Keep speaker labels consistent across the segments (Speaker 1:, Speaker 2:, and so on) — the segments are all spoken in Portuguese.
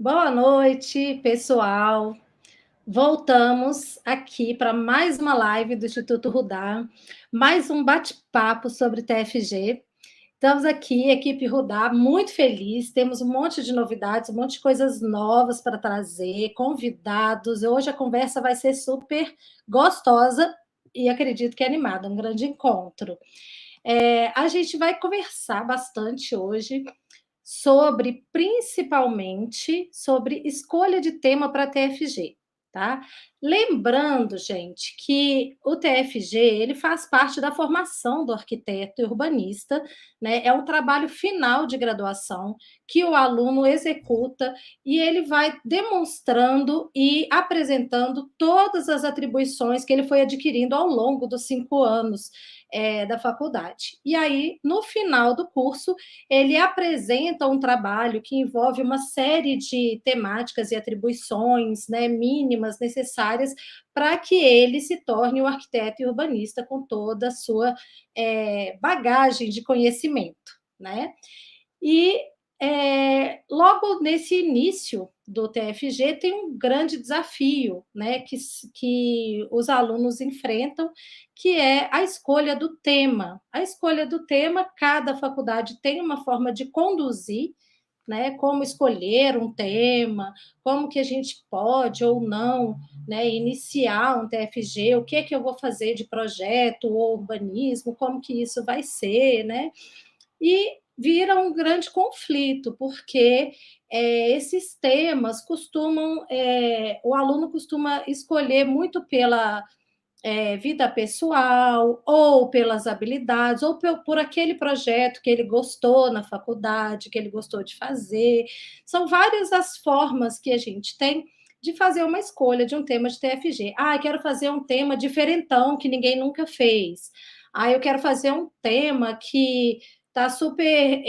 Speaker 1: Boa noite, pessoal. Voltamos aqui para mais uma live do Instituto Rudá, mais um bate-papo sobre TFG. Estamos aqui, equipe Rudá, muito feliz. Temos um monte de novidades, um monte de coisas novas para trazer, convidados. Hoje a conversa vai ser super gostosa e acredito que animada, um grande encontro. A gente vai conversar bastante hoje sobre, principalmente, sobre escolha de tema para TFG, tá? Lembrando, gente, que o TFG, ele faz parte da formação do arquiteto e urbanista, né? É um trabalho final de graduação que o aluno executa e ele vai demonstrando e apresentando todas as atribuições que ele foi adquirindo ao longo dos 5 anos da faculdade. E aí, no final do curso, ele apresenta um trabalho que envolve uma série de temáticas e atribuições, né, mínimas necessárias para que ele se torne um arquiteto e urbanista com toda a sua bagagem de conhecimento, né? E logo nesse início do TFG tem um grande desafio, né, que os alunos enfrentam, que é a escolha do tema. A escolha do tema, cada faculdade tem uma forma de conduzir, né, como escolher um tema, como que a gente pode ou não, né, iniciar um TFG, o que é que eu vou fazer de projeto ou urbanismo, como que isso vai ser, né? E vira um grande conflito, porque esses temas costumam, o aluno costuma escolher muito pela vida pessoal, ou pelas habilidades, ou por aquele projeto que ele gostou na faculdade, que ele gostou de fazer. São várias as formas que a gente tem de fazer uma escolha de um tema de TFG. Ah, eu quero fazer um tema diferentão, que ninguém nunca fez. Ah, eu quero fazer um tema que está super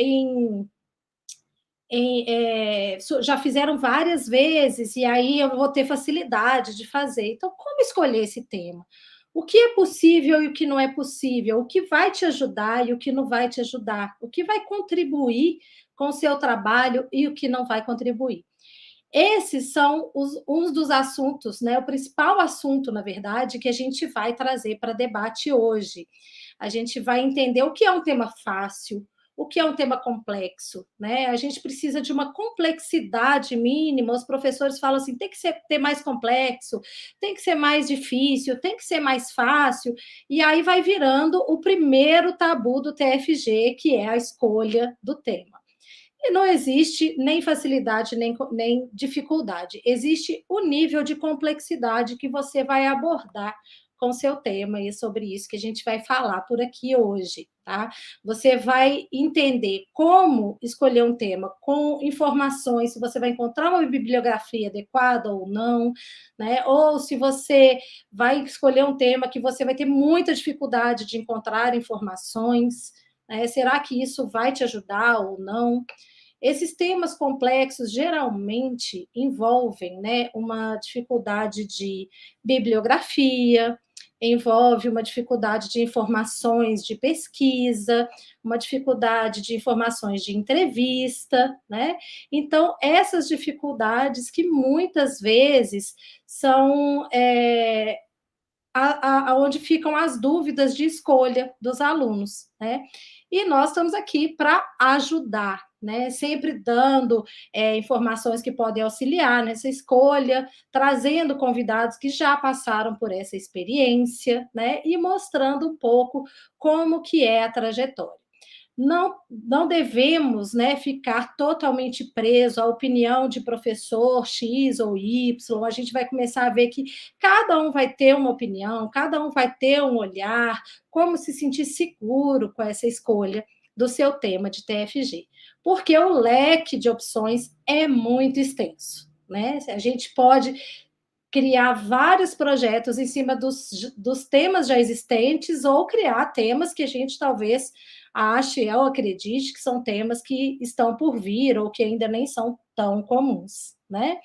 Speaker 1: já fizeram várias vezes, e aí eu vou ter facilidade de fazer. Então, como escolher esse tema? O que é possível e o que não é possível? O que vai te ajudar e o que não vai te ajudar? O que vai contribuir com o seu trabalho e o que não vai contribuir? Esses são uns dos assuntos, né? O principal assunto, na verdade, que a gente vai trazer para debate hoje. A gente vai entender o que é um tema fácil, o que é um tema complexo, né? A gente precisa de uma complexidade mínima. Os professores falam assim: tem que ter mais complexo, tem que ser mais difícil, tem que ser mais fácil, e aí vai virando o primeiro tabu do TFG, que é a escolha do tema. E não existe nem facilidade, nem dificuldade. Existe o nível de complexidade que você vai abordar com seu tema, e é sobre isso que a gente vai falar por aqui hoje, tá? Você vai entender como escolher um tema com informações, se você vai encontrar uma bibliografia adequada ou não, né? Ou se você vai escolher um tema que você vai ter muita dificuldade de encontrar informações, né? Será que isso vai te ajudar ou não? Esses temas complexos geralmente envolvem, né, uma dificuldade de bibliografia, envolve uma dificuldade de informações de pesquisa, uma dificuldade de informações de entrevista, né? Então, essas dificuldades que muitas vezes são onde ficam as dúvidas de escolha dos alunos, né? E nós estamos aqui para ajudar, né? Sempre dando informações que podem auxiliar nessa escolha, trazendo convidados que já passaram por essa experiência, né? E mostrando um pouco como que é a trajetória. Não devemos, né, ficar totalmente preso à opinião de professor X ou Y. A gente vai começar a ver que cada um vai ter uma opinião, cada um vai ter um olhar, como se sentir seguro com essa escolha do seu tema de TFG, porque o leque de opções é muito extenso, né? A gente pode criar vários projetos em cima dos temas já existentes, ou criar temas que a gente talvez ache ou acredite que são temas que estão por vir ou que ainda nem são tão comuns, né?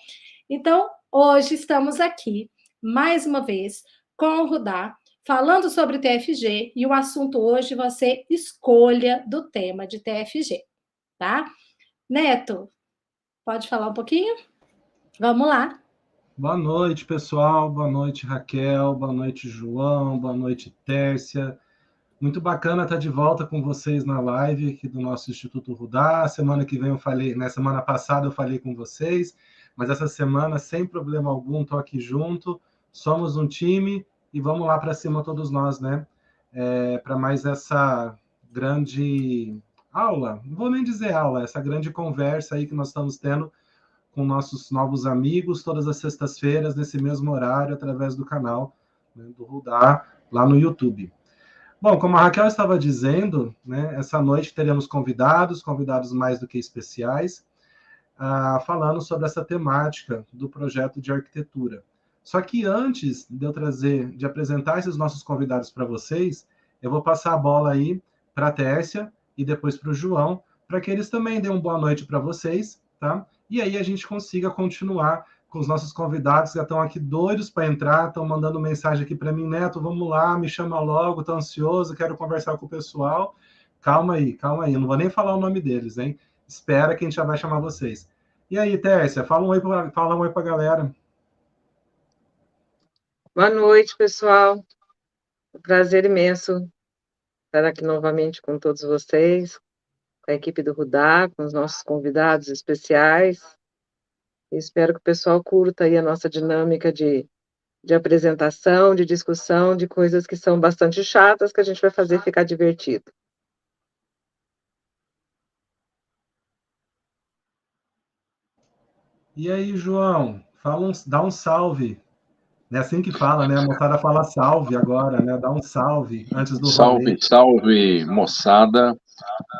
Speaker 1: Então, hoje estamos aqui, mais uma vez, com o Rudá, falando sobre TFG, e o assunto hoje vai ser escolha do tema de TFG, tá? Neto, pode falar um pouquinho? Vamos lá.
Speaker 2: Boa noite, pessoal. Boa noite, Raquel. Boa noite, João. Boa noite, Tércia. Muito bacana estar de volta com vocês na live aqui do nosso Instituto Rudá. Semana que vem eu falei, na semana passada eu falei com vocês, mas essa semana, sem problema algum, estou aqui junto. Somos um time e vamos lá para cima todos nós, né? Para mais essa grande aula, não vou nem dizer aula, essa grande conversa aí que nós estamos tendo com nossos novos amigos, todas as sextas-feiras, nesse mesmo horário, através do canal, né, do Rudá, lá no YouTube. Bom, como a Raquel estava dizendo, né, essa noite teremos convidados mais do que especiais, falando sobre essa temática do projeto de arquitetura. Só que antes de apresentar esses nossos convidados para vocês, eu vou passar a bola aí para a Tércia e depois para o João, para que eles também dêem uma boa noite para vocês, tá? E aí a gente consiga continuar com os nossos convidados que já estão aqui doidos para entrar, estão mandando mensagem aqui para mim, Neto, vamos lá, me chama logo, estou ansioso, quero conversar com o pessoal. Calma aí, eu não vou nem falar o nome deles, hein? Espera que a gente já vai chamar vocês. E aí, Tércia, fala um oi para a galera.
Speaker 3: Boa noite, pessoal. Um prazer imenso estar aqui novamente com todos vocês, com a equipe do Rudá, com os nossos convidados especiais. E espero que o pessoal curta aí a nossa dinâmica de apresentação, de discussão, de coisas que são bastante chatas, que a gente vai fazer ficar divertido.
Speaker 2: E aí, João, dá um salve. É assim que fala, né? A moçada fala salve agora, né? Dá um salve antes do rolê.
Speaker 4: Salve, moçada.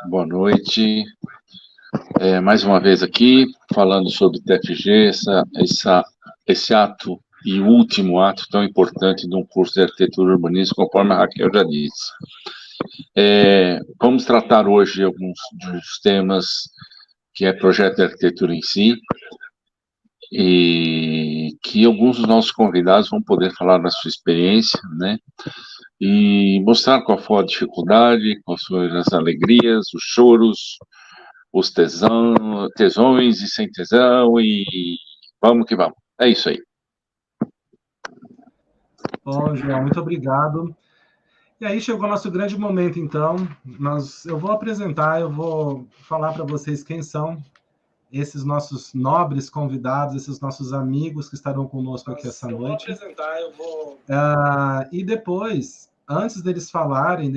Speaker 4: Boa noite. Mais uma vez aqui, falando sobre o TFG, esse ato e o último ato tão importante de um curso de arquitetura e urbanismo, conforme a Raquel já disse. Vamos tratar hoje alguns dos temas que é projeto de arquitetura em si, e que alguns dos nossos convidados vão poder falar da sua experiência, né? E mostrar qual foi a dificuldade, quais foram as alegrias, os choros, os tesões e sem tesão, e vamos que vamos. É isso aí.
Speaker 2: Bom, João, muito obrigado. E aí chegou o nosso grande momento, então. Eu vou falar para vocês quem são esses nossos nobres convidados, esses nossos amigos que estarão conosco aqui essa noite. E depois, antes deles falarem,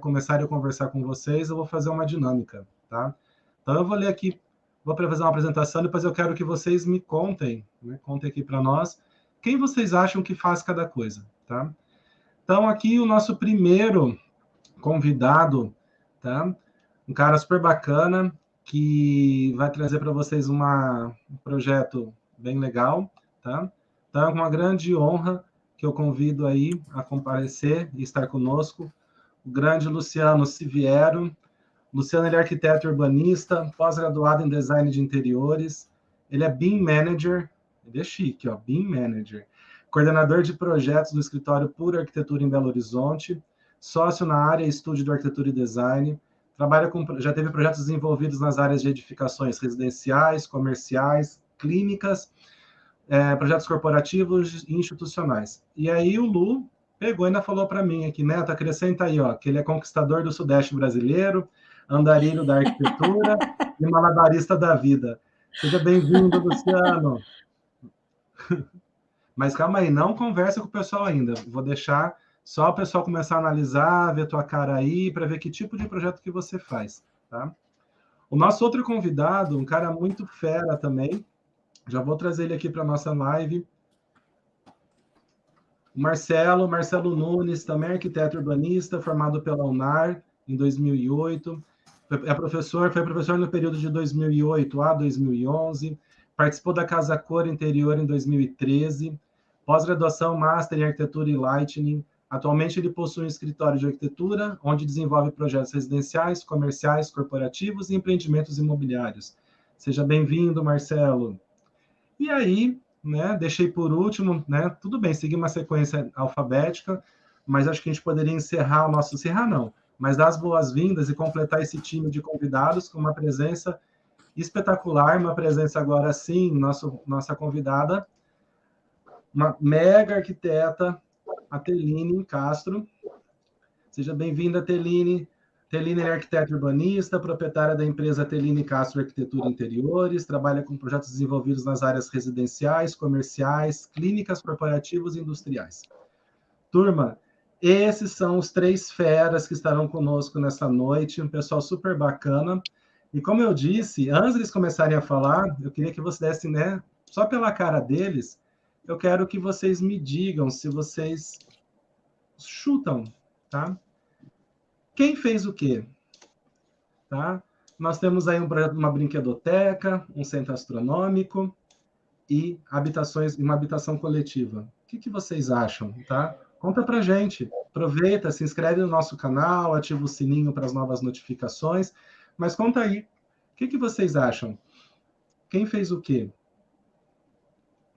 Speaker 2: começarem a conversar com vocês, eu vou fazer uma dinâmica, tá? Então eu vou ler aqui, vou fazer uma apresentação, depois eu quero que vocês me contem, né? Contem aqui para nós, quem vocês acham que faz cada coisa, tá? Então aqui o nosso primeiro convidado, tá? Um cara super bacana, que vai trazer para vocês um projeto bem legal, tá? Então, é uma grande honra que eu convido aí a comparecer e estar conosco o grande Luciano Siviero. Luciano, ele é arquiteto urbanista, pós-graduado em design de interiores, ele é BIM Manager, ele é chique, ó, BIM Manager, coordenador de projetos do escritório Pura Arquitetura em Belo Horizonte, sócio na área Estúdio de Arquitetura e Design, já teve projetos desenvolvidos nas áreas de edificações residenciais, comerciais, clínicas, projetos corporativos e institucionais. E aí o Lu pegou e ainda falou para mim aqui, Neto, acrescenta aí, ó, que ele é conquistador do Sudeste brasileiro, andarilho da arquitetura e malabarista da vida. Seja bem-vindo, Luciano. Mas calma aí, não conversa com o pessoal ainda. Vou deixar só o pessoal começar a analisar, ver tua cara aí, para ver que tipo de projeto que você faz, tá? O nosso outro convidado, um cara muito fera também, já vou trazer ele aqui para a nossa live. O Marcelo Nunes, também arquiteto urbanista, formado pela UNAR em 2008. Foi professor no período de 2008 a 2011. Participou da Casa Cor Interior em 2013. Pós-graduação, Master em Arquitetura e Lighting. Atualmente, ele possui um escritório de arquitetura, onde desenvolve projetos residenciais, comerciais, corporativos e empreendimentos imobiliários. Seja bem-vindo, Marcelo. E aí, né, deixei por último, né, tudo bem, segui uma sequência alfabética, mas acho que a gente poderia encerrar mas dar as boas-vindas e completar esse time de convidados com uma presença espetacular, uma presença agora sim, nossa convidada, uma mega arquiteta, a Teline Castro. Seja bem-vinda, Teline. Teline é arquiteta urbanista, proprietária da empresa Teline Castro Arquitetura Interiores, trabalha com projetos desenvolvidos nas áreas residenciais, comerciais, clínicas, corporativos e industriais. Turma, esses são os 3 feras que estarão conosco nessa noite, um pessoal super bacana. E como eu disse, antes deles começarem a falar, eu queria que vocês dessem, né, só pela cara deles, eu quero que vocês me digam se vocês chutam, tá? Quem fez o quê? Tá? Nós temos aí uma brinquedoteca, um centro astronômico e uma habitação coletiva. O que vocês acham? Tá? Conta pra gente. Aproveita, se inscreve no nosso canal, ativa o sininho para as novas notificações. Mas conta aí, o que vocês acham? Quem fez o quê?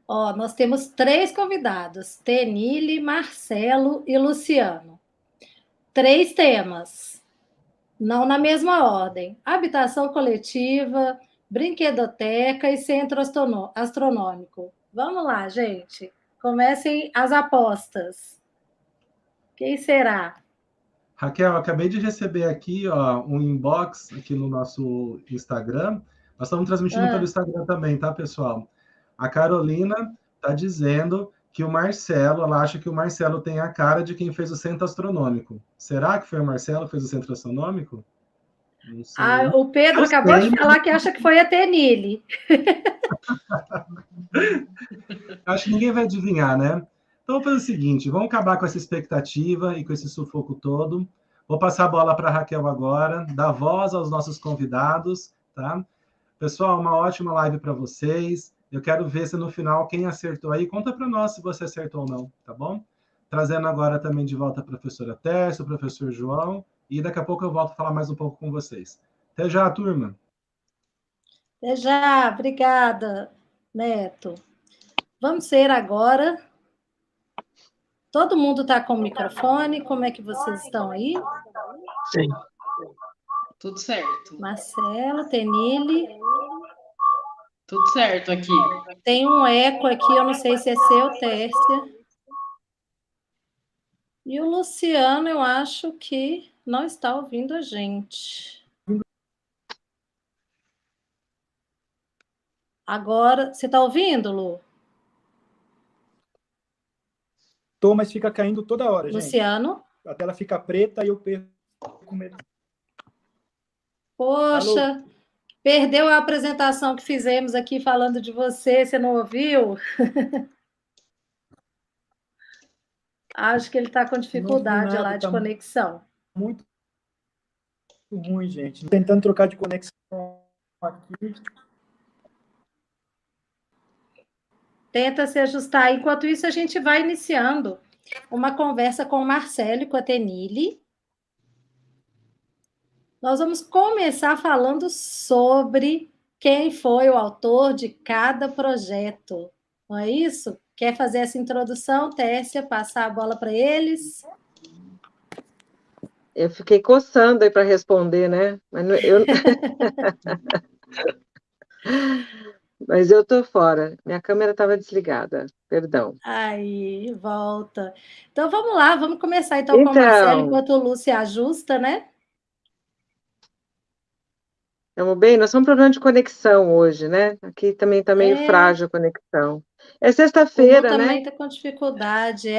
Speaker 1: Ó, nós temos 3 convidados, Tenille, Marcelo e Luciano. 3 temas, não na mesma ordem. Habitação coletiva, brinquedoteca e centro astronômico. Vamos lá, gente. Comecem as apostas. Quem será?
Speaker 2: Raquel, acabei de receber aqui um inbox aqui no nosso Instagram. Nós estamos transmitindo pelo Instagram também, tá, pessoal? A Carolina está dizendo que o Marcelo, ela acha que o Marcelo tem a cara de quem fez o centro astronômico. Será que foi o Marcelo que fez o centro astronômico? Não sei.
Speaker 1: O Pedro acabou de falar que acha que foi a Tenille.
Speaker 2: Acho que ninguém vai adivinhar, né? Então, vamos fazer o seguinte, vamos acabar com essa expectativa e com esse sufoco todo. Vou passar a bola para a Raquel agora, dar voz aos nossos convidados, tá? Pessoal, uma ótima live para vocês. Eu quero ver se no final quem acertou aí, conta para nós se você acertou ou não, tá bom? Trazendo agora também de volta a professora Tércia, o professor João, e daqui a pouco eu volto a falar mais um pouco com vocês. Até já, turma!
Speaker 1: Até já, obrigada, Neto. Vamos ser agora. Todo mundo está com o microfone? Como é que vocês estão aí?
Speaker 5: Sim. Tudo certo.
Speaker 1: Marcelo, Tenille.
Speaker 5: Tudo certo aqui.
Speaker 1: Tem um eco aqui, eu não sei se é seu, Tércia. E o Luciano, eu acho que não está ouvindo a gente. Agora, você está ouvindo, Lu?
Speaker 6: Tô, mas fica caindo toda hora, gente.
Speaker 1: Luciano?
Speaker 6: A tela fica preta e eu perco medo.
Speaker 1: Poxa,
Speaker 6: Alô?
Speaker 1: perdeu a apresentação que fizemos aqui falando de você não ouviu? Acho que ele está com dificuldade lá de conexão.
Speaker 6: Muito ruim, gente. Tentando trocar de conexão aqui.
Speaker 1: Tenta se ajustar. Enquanto isso, a gente vai iniciando uma conversa com o Marcelo e com a Tenille. Nós vamos começar falando sobre quem foi o autor de cada projeto. Não é isso? Quer fazer essa introdução, Tércia? Passar a bola para eles?
Speaker 3: Eu fiquei coçando aí para responder, né? Mas eu estou fora. Minha câmera estava desligada. Perdão.
Speaker 1: Aí, volta. Então, vamos lá. Vamos começar, então, com o Marcelo, enquanto o Lu se ajusta, né?
Speaker 3: Estamos bem? Nós temos um problema de conexão hoje, né? Aqui também está meio frágil a conexão. É sexta-feira, né?
Speaker 1: Também está com dificuldade,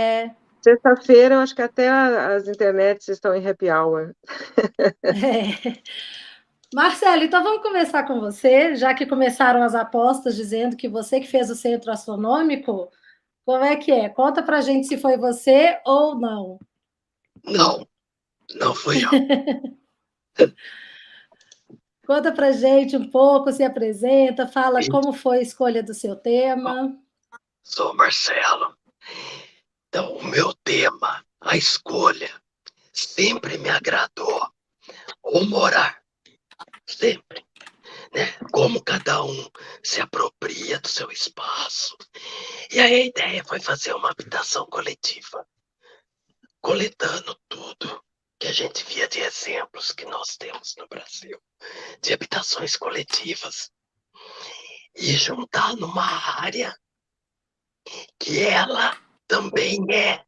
Speaker 3: Sexta-feira, eu acho que até as internets estão em happy hour.
Speaker 1: Marcelo, então vamos começar com você, já que começaram as apostas dizendo que você que fez o centro astronômico, como é que é? Conta pra gente se foi você ou não.
Speaker 5: Não fui eu.
Speaker 1: Conta pra gente um pouco, se apresenta, fala como foi a escolha do seu tema.
Speaker 5: Sou Marcelo. Então, o meu tema, a escolha, sempre me agradou. O morar, sempre. Né? Como cada um se apropria do seu espaço. E aí a ideia foi fazer uma habitação coletiva, coletando tudo que a gente via de exemplos que nós temos no Brasil, de habitações coletivas, e juntar numa área que ela também é,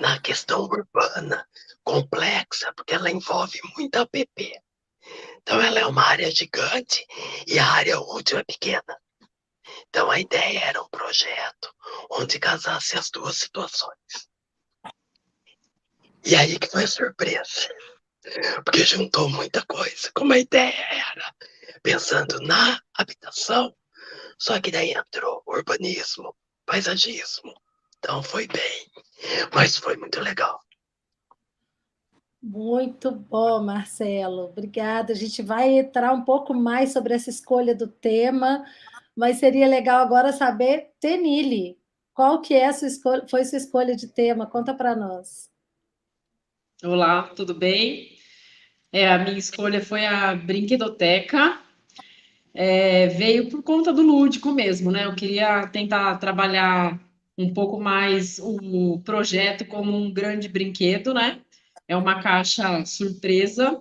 Speaker 5: na questão urbana, complexa, porque ela envolve muito APP. Então, ela é uma área gigante e a área útil é pequena. Então, a ideia era um projeto onde casasse as duas situações. E aí que foi a surpresa, porque juntou muita coisa. Como a ideia era pensando na habitação, só que daí entrou urbanismo, paisagismo. Então, foi bem, mas foi muito legal.
Speaker 1: Muito bom, Marcelo. Obrigada. A gente vai entrar um pouco mais sobre essa escolha do tema, mas seria legal agora saber, Tenille, qual que é a sua escolha, foi sua escolha de tema? Conta para nós.
Speaker 7: Olá, tudo bem? A minha escolha foi a brinquedoteca. Veio por conta do lúdico mesmo, né? Eu queria tentar trabalhar um pouco mais o projeto como um grande brinquedo, né? É uma caixa surpresa,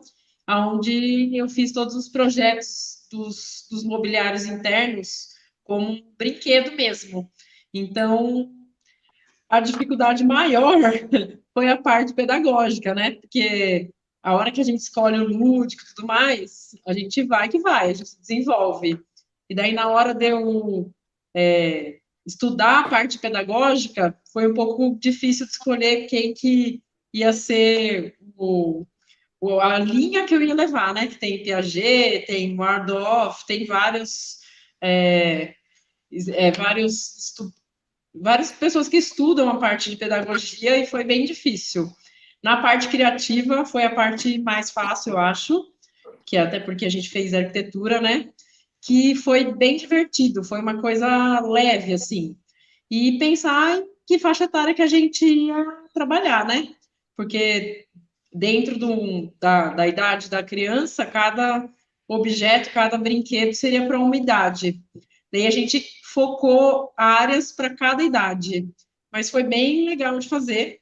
Speaker 7: onde eu fiz todos os projetos dos mobiliários internos como um brinquedo mesmo. Então, a dificuldade maior foi a parte pedagógica, né? Porque a hora que a gente escolhe o lúdico e tudo mais, a gente vai que vai, a gente desenvolve. E daí, na hora de eu estudar a parte pedagógica, foi um pouco difícil de escolher quem que ia ser a linha que eu ia levar, né? Que tem Piaget, tem Waldorf, tem várias pessoas que estudam a parte de pedagogia e foi bem difícil. Na parte criativa foi a parte mais fácil, eu acho, que até porque a gente fez arquitetura, né? Que foi bem divertido, foi uma coisa leve, assim. E pensar em que faixa etária que a gente ia trabalhar, né? Porque dentro da idade da criança, cada objeto, cada brinquedo seria para uma idade. Daí a gente focou áreas para cada idade, mas foi bem legal de fazer,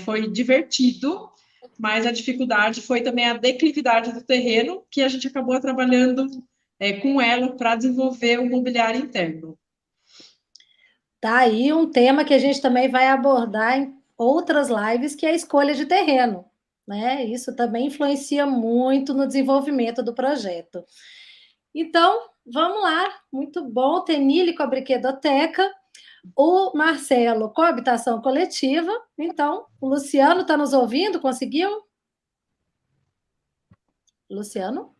Speaker 7: foi divertido, mas a dificuldade foi também a declividade do terreno, que a gente acabou trabalhando com ela para desenvolver o mobiliário interno.
Speaker 1: Tá aí um tema que a gente também vai abordar em outras lives, que é a escolha de terreno, né? Isso também influencia muito no desenvolvimento do projeto. Então, vamos lá. Muito bom, Tenille com a brinquedoteca, o Marcelo com a habitação coletiva. Então, o Luciano está nos ouvindo? Conseguiu? Luciano?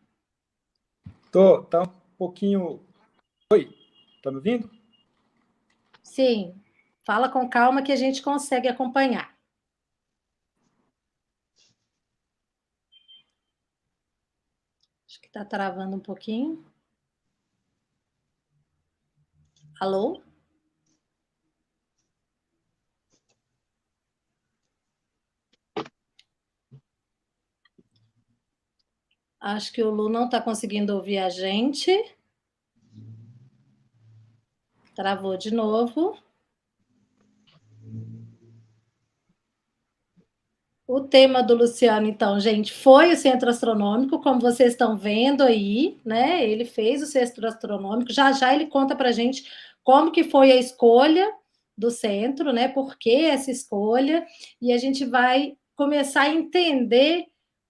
Speaker 6: Tá um pouquinho... Oi, tá me ouvindo?
Speaker 1: Sim. Fala com calma que a gente consegue acompanhar. Acho que está travando um pouquinho. Alô? Acho que o Lu não está conseguindo ouvir a gente. Travou de novo. O tema do Luciano, então, gente, foi o Centro Astronômico, como vocês estão vendo aí, né? Ele fez o Centro Astronômico. Já já ele conta para a gente como que foi a escolha do centro, né? Por que essa escolha? E a gente vai começar a entender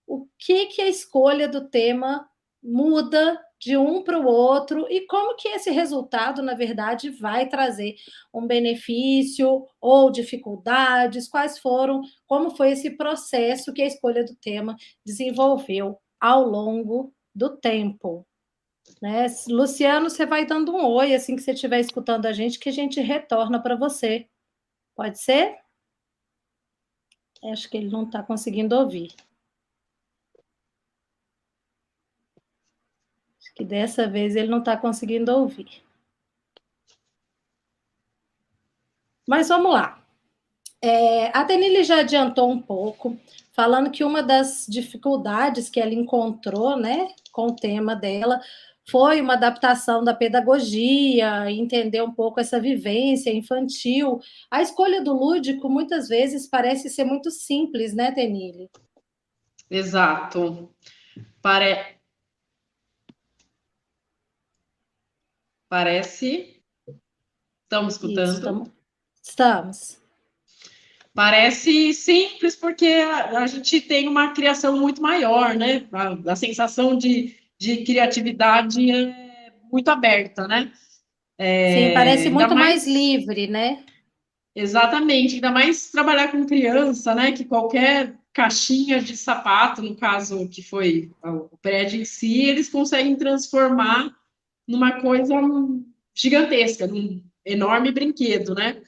Speaker 1: o que a escolha do tema muda de um para o outro e como que esse resultado, na verdade, vai trazer um benefício ou dificuldades, quais foram, como foi esse processo que a escolha do tema desenvolveu ao longo do tempo. Né? Luciano, você vai dando um oi assim que você estiver escutando a gente, que a gente retorna para você. Pode ser? Acho que ele não está conseguindo ouvir. Acho que dessa vez ele não está conseguindo ouvir. Mas vamos lá. A Tenille já adiantou um pouco, falando que uma das dificuldades que ela encontrou, né, com o tema dela, foi uma adaptação da pedagogia, entender um pouco essa vivência infantil. A escolha do lúdico, muitas vezes, parece ser muito simples, né, Tenille?
Speaker 7: Exato. Pare... Parece. Estamos
Speaker 1: Isso,
Speaker 7: escutando?
Speaker 1: estamos.
Speaker 7: Parece simples porque a gente tem uma criação muito maior, né? A sensação de criatividade é muito aberta, né?
Speaker 1: Sim, parece
Speaker 7: Ainda
Speaker 1: muito mais
Speaker 7: mais,
Speaker 1: livre, né?
Speaker 7: exatamente, ainda mais trabalhar com criança, né? Que qualquer caixinha de sapato, no caso que foi o prédio em si, eles conseguem transformar numa coisa gigantesca, num enorme brinquedo, né?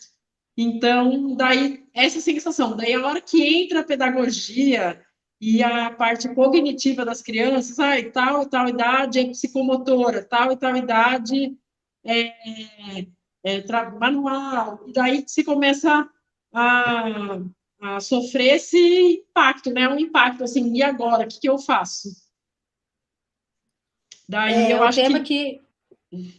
Speaker 7: Então, daí, essa sensação. Daí, a hora que entra a pedagogia e a parte cognitiva das crianças, tal e tal idade é psicomotora, tal e tal idade é, manual. E daí se começa a, a sofrer esse impacto, né? Um impacto assim, e agora? O que eu faço? Daí
Speaker 1: É
Speaker 7: eu
Speaker 1: um
Speaker 7: acho
Speaker 1: tema
Speaker 7: que
Speaker 1: que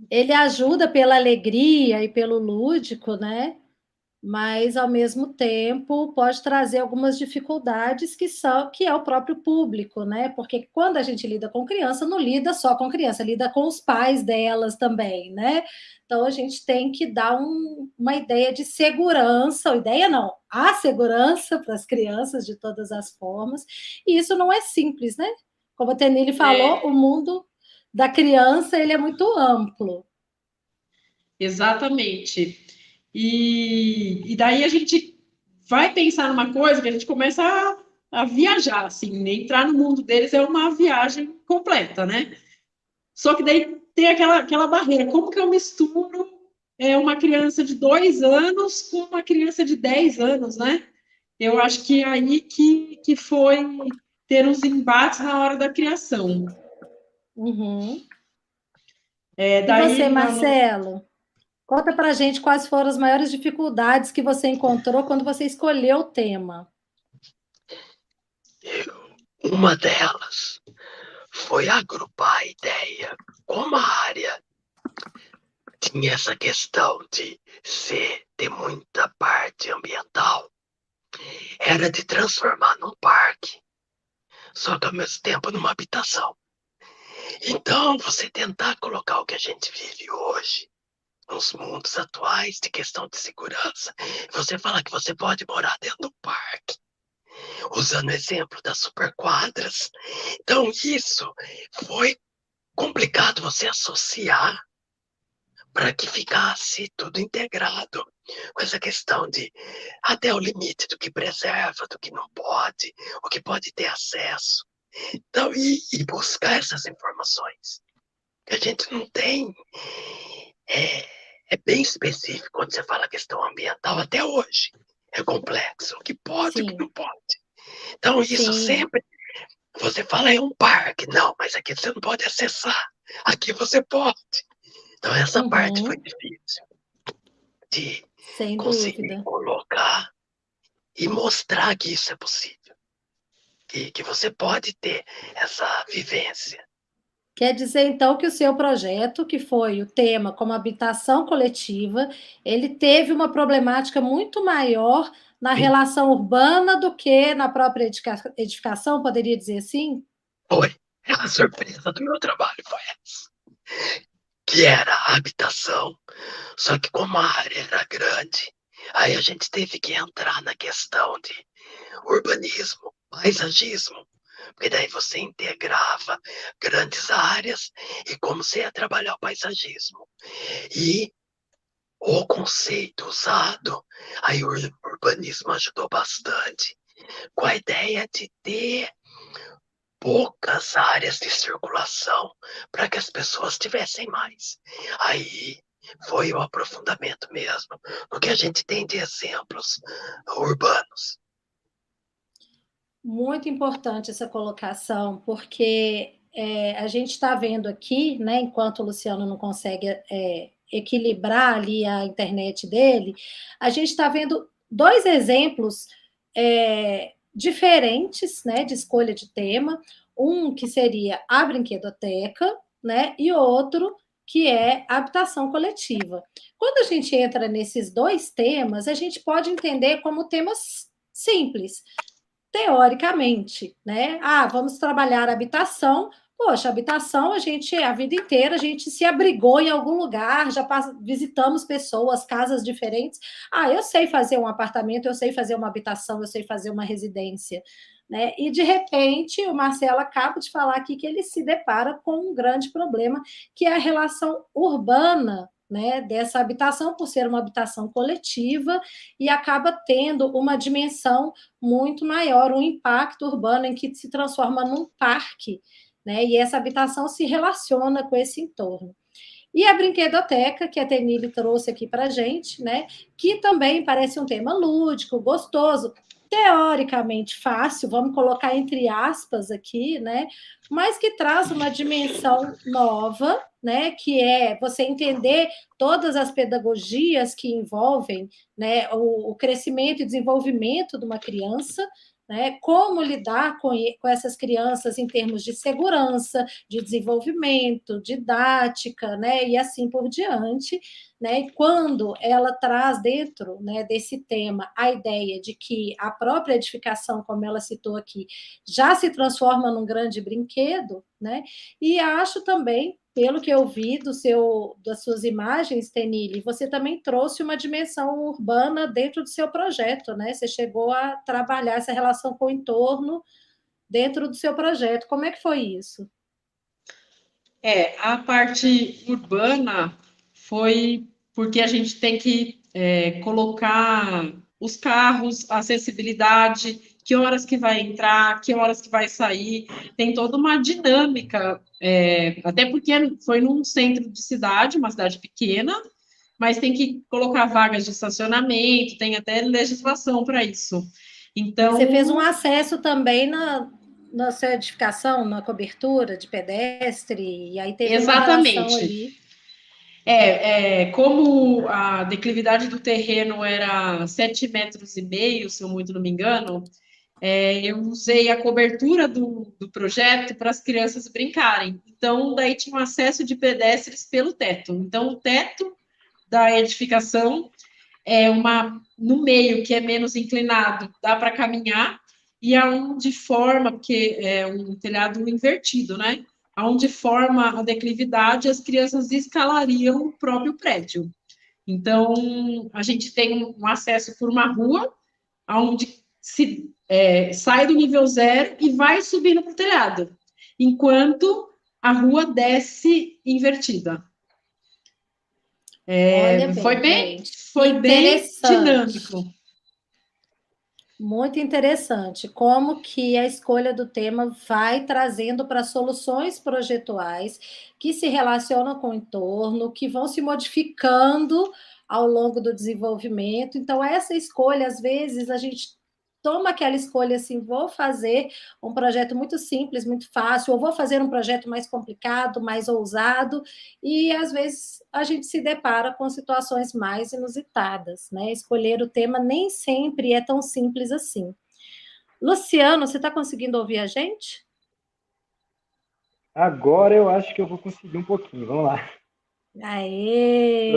Speaker 1: ele ajuda pela alegria e pelo lúdico, né? Mas ao mesmo tempo pode trazer algumas dificuldades que é o próprio público, né? Porque quando a gente lida com criança, não lida só com criança, lida com os pais delas também, né? Então a gente tem que dar uma ideia de segurança, ou ideia não, a segurança para as crianças de todas as formas, e isso não é simples, né? Como a Tenille falou, o mundo da criança ele é muito amplo.
Speaker 7: exatamente. E daí a gente vai pensar numa coisa que a gente começa a viajar, assim, entrar no mundo deles é uma viagem completa, né? Só que daí tem aquela barreira. Como que eu misturo uma criança de 2 anos com uma criança de 10 anos, né? Eu acho que é aí que foi ter os embates na hora da criação.
Speaker 1: Uhum. E você,
Speaker 7: Daí,
Speaker 1: Marcelo? Conta pra gente quais foram as maiores dificuldades que você encontrou quando você escolheu o tema.
Speaker 5: Uma delas foi agrupar a ideia. Como a área tinha essa questão de ter muita parte ambiental, era de transformar num parque, só que ao mesmo tempo numa habitação. Então, você tentar colocar o que a gente vive hoje, nos mundos atuais de questão de segurança, você fala que você pode morar dentro do parque, usando o exemplo das superquadras. Então, isso foi complicado você associar para que ficasse tudo integrado com essa questão de até o limite do que preserva, do que não pode, o que pode ter acesso. Então, e buscar essas informações que a gente não tem. É bem específico quando você fala questão ambiental, até hoje. É complexo, o que pode e o que
Speaker 1: Sim,
Speaker 5: não pode. Então, isso
Speaker 1: sim.
Speaker 5: sempre. Você fala é um parque. Não, mas aqui você não pode acessar. Aqui você pode. Então, essa parte foi
Speaker 1: Uhum,
Speaker 5: difícil de
Speaker 1: sem
Speaker 5: conseguir
Speaker 1: dúvida.
Speaker 5: colocar e mostrar que isso é possível. Que você pode ter essa vivência.
Speaker 1: Quer dizer, então, que o seu projeto, que foi o tema como habitação coletiva, ele teve uma problemática muito maior na
Speaker 5: Sim,
Speaker 1: relação urbana do que na própria edificação, poderia dizer assim?
Speaker 5: foi. A surpresa do meu trabalho foi essa. Que era a habitação. Só que como a área era grande, aí a gente teve que entrar na questão de urbanismo, paisagismo, porque daí você integrava grandes áreas e como você ia trabalhar o paisagismo. E o conceito usado, aí o urbanismo ajudou bastante, com a ideia de ter poucas áreas de circulação para que as pessoas tivessem mais. Aí foi o aprofundamento mesmo no que a gente tem de exemplos urbanos.
Speaker 1: Muito importante essa colocação, porque a gente está vendo aqui, né, enquanto o Luciano não consegue equilibrar ali a internet dele, a gente está vendo dois exemplos diferentes, né, de escolha de tema, um que seria a brinquedoteca, né, e outro que é a habitação coletiva. Quando a gente entra nesses dois temas, a gente pode entender como temas simples, teoricamente, né? Ah, vamos trabalhar habitação. Poxa, habitação, a vida inteira, a gente se abrigou em algum lugar, já visitamos pessoas, casas diferentes. Ah, eu sei fazer um apartamento, eu sei fazer uma habitação, eu sei fazer uma residência, né? E, de repente, o Marcelo acaba de falar aqui que ele se depara com um grande problema, que é a relação urbana, né, dessa habitação, por ser uma habitação coletiva, e acaba tendo uma dimensão muito maior, um impacto urbano em que se transforma num parque, né, e essa habitação se relaciona com esse entorno. E a brinquedoteca, que a Tenille trouxe aqui para a gente, né, que também parece um tema lúdico, gostoso, teoricamente fácil, vamos colocar entre aspas aqui, né, mas que traz uma dimensão nova, né, que é você entender todas as pedagogias que envolvem, né, o crescimento e desenvolvimento de uma criança, né, como lidar com essas crianças em termos de segurança, de desenvolvimento, didática, né, e assim por diante, né, e quando ela traz dentro, né, desse tema a ideia de que a própria edificação, como ela citou aqui, já se transforma num grande brinquedo, né, e acho também, pelo que eu vi das suas imagens, Tenille, você também trouxe uma dimensão urbana dentro do seu projeto, né? Você chegou a trabalhar essa relação com o entorno dentro do seu projeto. Como é que foi isso?
Speaker 7: A parte urbana foi porque a gente tem que colocar os carros, a acessibilidade, que horas que vai entrar, que horas que vai sair, tem toda uma dinâmica, até porque foi num centro de cidade, uma cidade pequena, mas tem que colocar vagas de estacionamento, tem até legislação para isso. Então,
Speaker 1: você fez um acesso também na sua edificação, na cobertura de pedestre, e aí teve uma relação ali.
Speaker 7: Como a declividade do terreno era 7,5 metros, se eu muito não me engano, eu usei a cobertura do projeto para as crianças brincarem. Então, daí tinha um acesso de pedestres pelo teto. Então, o teto da edificação no meio, que é menos inclinado, dá para caminhar, e aonde forma, porque é um telhado invertido, né? Aonde forma a declividade, as crianças escalariam o próprio prédio. Então, a gente tem um acesso por uma rua, onde sai do nível 0 e vai subindo para o telhado, enquanto a rua desce invertida.
Speaker 1: Olha
Speaker 7: Foi
Speaker 1: bem,
Speaker 7: bem dinâmico.
Speaker 1: Muito interessante como que a escolha do tema vai trazendo para soluções projetuais que se relacionam com o entorno, que vão se modificando ao longo do desenvolvimento. Então, essa escolha, às vezes, a gente toma aquela escolha assim, vou fazer um projeto muito simples, muito fácil, ou vou fazer um projeto mais complicado, mais ousado, e às vezes a gente se depara com situações mais inusitadas, né? Escolher o tema nem sempre é tão simples assim. Luciano, você está conseguindo ouvir a gente?
Speaker 6: Agora eu acho que eu vou conseguir um pouquinho. Vamos lá.
Speaker 1: Aê!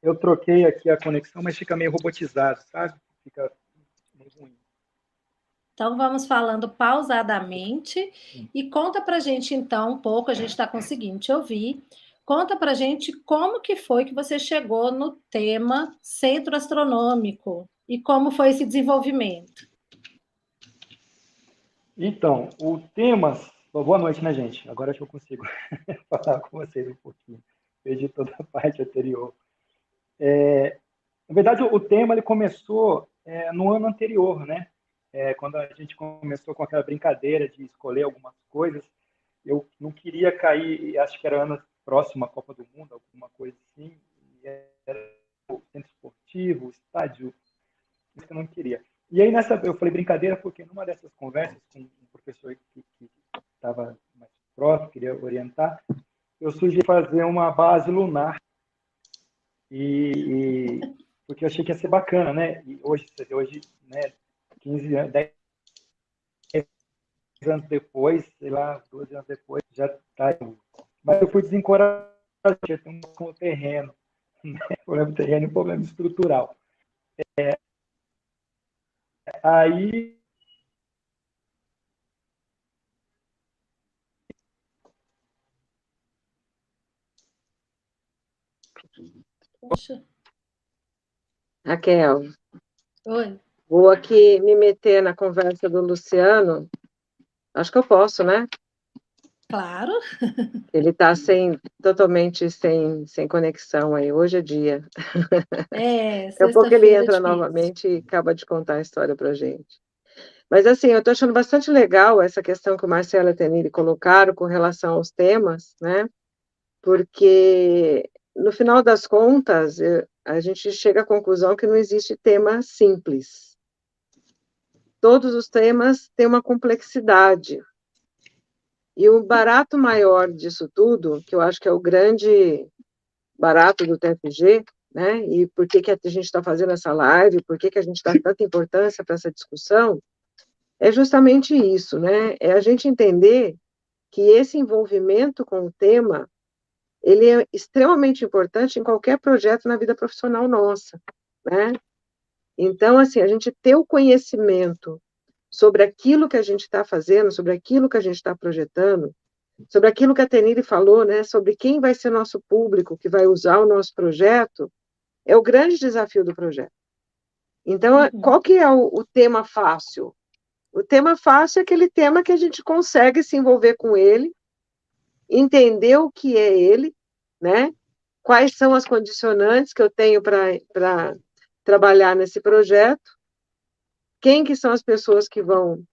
Speaker 6: Eu troquei aqui a conexão, mas fica meio robotizado, sabe? Fica muito ruim.
Speaker 1: Então, vamos falando pausadamente e conta para a gente, então, um pouco, a gente está conseguindo te ouvir, conta para a gente como que foi que você chegou no tema Centro Astronômico e como foi esse desenvolvimento.
Speaker 6: Então, o tema... Boa noite, né, gente? Agora acho que eu consigo falar com vocês um pouquinho. Perdi toda a parte anterior. Na verdade, o tema ele começou no ano anterior, né? Quando a gente começou com aquela brincadeira de escolher algumas coisas, eu não queria cair, acho que era ano próximo à Copa do Mundo, alguma coisa assim, e era o centro esportivo, o estádio, isso que eu não queria. E aí eu falei brincadeira porque numa dessas conversas com um professor que estava mais próximo, queria orientar, eu sugeri fazer uma base lunar, porque eu achei que ia ser bacana, né? E hoje, né, 15 anos, 10 anos depois, sei lá, 12 anos depois, já está. Mas eu fui desencorajado, já tem com o terreno, né? Problema do terreno e problema estrutural. Aí
Speaker 1: Poxa.
Speaker 3: Raquel,
Speaker 1: Oi.
Speaker 3: vou aqui me meter na conversa do Luciano. Acho que eu posso, né?
Speaker 1: Claro.
Speaker 3: Ele está totalmente sem conexão aí. Hoje é dia. Daqui a pouco ele
Speaker 1: Sexta-feira é
Speaker 3: entra
Speaker 1: difícil.
Speaker 3: novamente e acaba de contar a história para a gente. Mas, assim, eu estou achando bastante legal essa questão que o Marcelo e a Tenille colocaram com relação aos temas, né? Porque, no final das contas, a gente chega à conclusão que não existe tema simples. Todos os temas têm uma complexidade. E o barato maior disso tudo, que eu acho que é o grande barato do TFG, né? E por que a gente está fazendo essa live, por que a gente dá tanta importância para essa discussão, é justamente isso, né? É a gente entender que esse envolvimento com o tema, ele é extremamente importante em qualquer projeto na vida profissional nossa, né? Então, assim, a gente ter o conhecimento sobre aquilo que a gente está fazendo, sobre aquilo que a gente está projetando, sobre aquilo que a Tenille falou, né? Sobre quem vai ser nosso público, que vai usar o nosso projeto, é o grande desafio do projeto. Então, qual que é o tema fácil? O tema fácil é aquele tema que a gente consegue se envolver com ele, entender o que é ele, né? Quais são as condicionantes que eu tenho para trabalhar nesse projeto, quem que são as pessoas que vão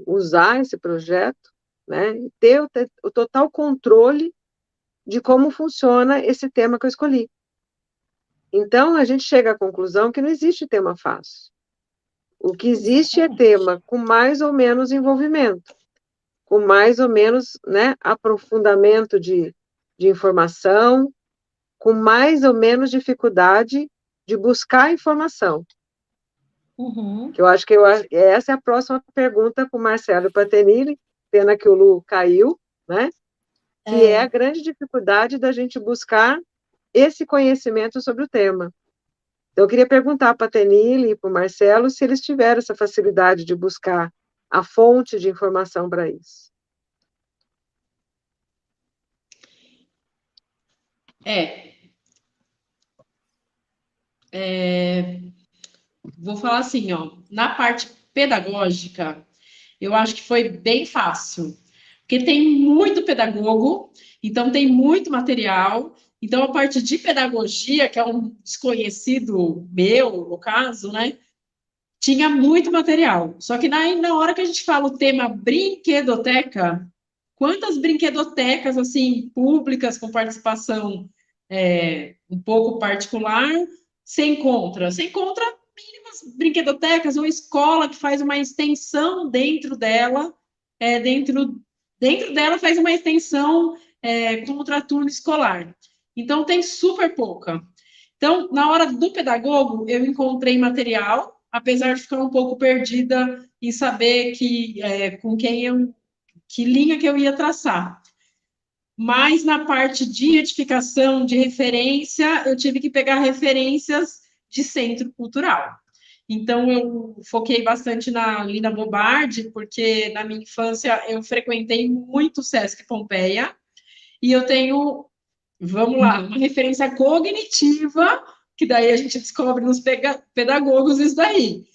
Speaker 3: usar esse projeto, né? Ter o total controle de como funciona esse tema que eu escolhi. Então, a gente chega à conclusão que não existe tema fácil. O que existe é tema com mais ou menos envolvimento, com mais ou menos, né, aprofundamento de informação, com mais ou menos dificuldade de buscar informação. Que eu acho que essa é a próxima pergunta para o Marcelo e para a Tenille, pena que o Lu caiu, né? Que é a grande dificuldade da gente buscar esse conhecimento sobre o tema. Então, eu queria perguntar para a Tenille e para o Marcelo se eles tiveram essa facilidade de buscar a fonte de informação para isso.
Speaker 7: Vou falar assim, ó, na parte pedagógica, eu acho que foi bem fácil, porque tem muito pedagogo, então tem muito material, então a parte de pedagogia, que é um desconhecido meu, no caso, né, tinha muito material. Só que na hora que a gente fala o tema brinquedoteca, quantas brinquedotecas, assim, públicas, com participação um pouco particular, você encontra? Você encontra mínimas brinquedotecas ou escola que faz uma extensão dentro dela, dentro dela faz uma extensão contra turno escolar. Então, tem super pouca. Então, na hora do pedagogo, eu encontrei material, apesar de ficar um pouco perdida em saber com que linha que eu ia traçar. Mas na parte de edificação, de referência, eu tive que pegar referências de centro cultural. Então, eu foquei bastante na Lina Bobardi, porque na minha infância eu frequentei muito o Sesc Pompeia, e eu tenho, vamos lá, uma referência cognitiva, que daí a gente descobre nos pedagogos isso daí,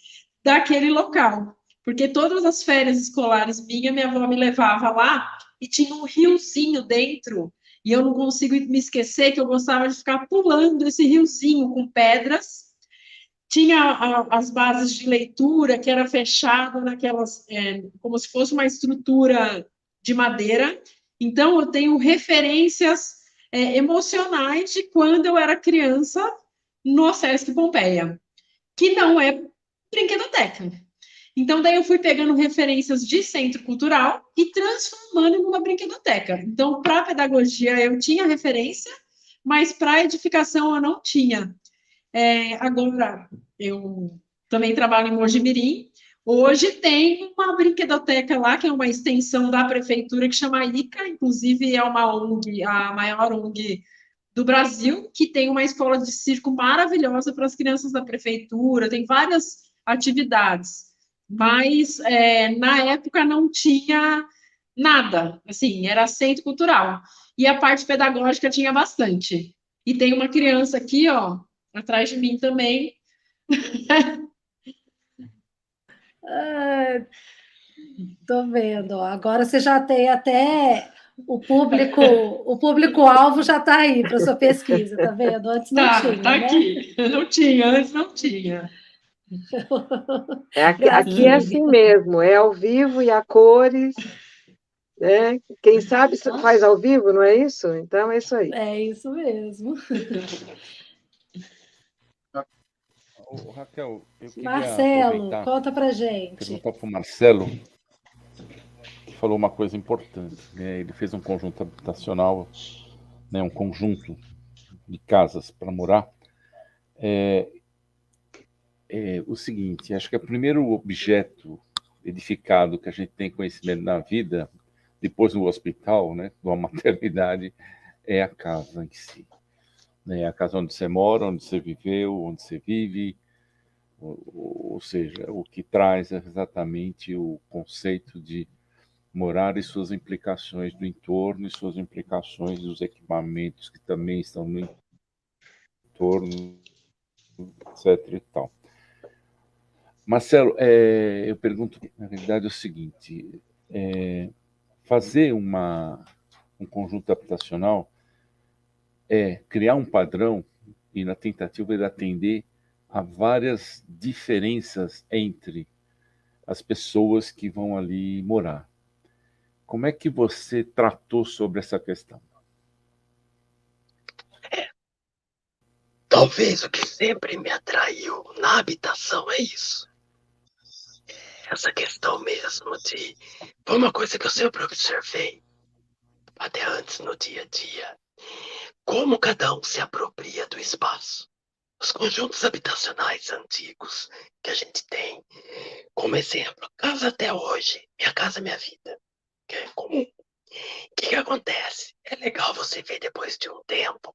Speaker 7: daquele local. Porque todas as férias escolares minha avó me levava lá, e tinha um riozinho dentro, e eu não consigo me esquecer que eu gostava de ficar pulando esse riozinho com pedras. Tinha as bases de leitura, que era fechado naquelas, como se fosse uma estrutura de madeira. Então, eu tenho referências emocionais de quando eu era criança no Sesc Pompeia, que não é brinquedoteca. Então, daí eu fui pegando referências de centro cultural e transformando em uma brinquedoteca. Então, para a pedagogia, eu tinha referência, mas para a edificação eu não tinha. Agora, eu também trabalho em Mojimirim. Hoje tem uma brinquedoteca lá, que é uma extensão da prefeitura, que chama ICA, inclusive é uma ONG, a maior ONG do Brasil, que tem uma escola de circo maravilhosa para as crianças da prefeitura, tem várias atividades, mas na época não tinha nada, assim, era centro cultural. E a parte pedagógica tinha bastante. E tem uma criança aqui, ó, atrás de mim também.
Speaker 1: Tô vendo, ó. Agora você já tem até o público-alvo já está aí para sua pesquisa, tá vendo? Antes não tinha,
Speaker 7: Tá
Speaker 1: né?
Speaker 7: aqui. Não tinha, antes não tinha.
Speaker 3: Aqui é assim mesmo, é ao vivo e a cores, né? Quem sabe faz ao vivo, não é isso? Então é isso aí.
Speaker 1: É isso mesmo.
Speaker 8: Raquel, eu queria
Speaker 1: Marcelo,
Speaker 8: aproveitar
Speaker 1: conta pra
Speaker 8: e
Speaker 1: gente.
Speaker 8: perguntar para o Marcelo, que falou uma coisa importante, né? Ele fez um conjunto habitacional, né? Um conjunto de casas para morar. O seguinte, acho que o primeiro objeto edificado que a gente tem conhecimento na vida, depois do hospital, né? De uma maternidade, é a casa em si. Né? A casa onde você mora, onde você viveu, onde você vive, ou seja, o que traz exatamente o conceito de morar e suas implicações do entorno e suas implicações dos equipamentos que também estão no entorno, etc. e tal. Marcelo, eu pergunto, na verdade, o seguinte: fazer um conjunto habitacional é criar um padrão e na tentativa de atender a várias diferenças entre as pessoas que vão ali morar. Como é que você tratou sobre essa questão?
Speaker 5: Talvez o que sempre me atraiu na habitação é isso. Essa questão mesmo de... Foi uma coisa que eu sempre observei, até antes no dia a dia. Como cada um se apropria do espaço. Os conjuntos habitacionais antigos que a gente tem, como exemplo, casa até hoje, minha casa, minha vida, que é comum. O que acontece? É legal você ver depois de um tempo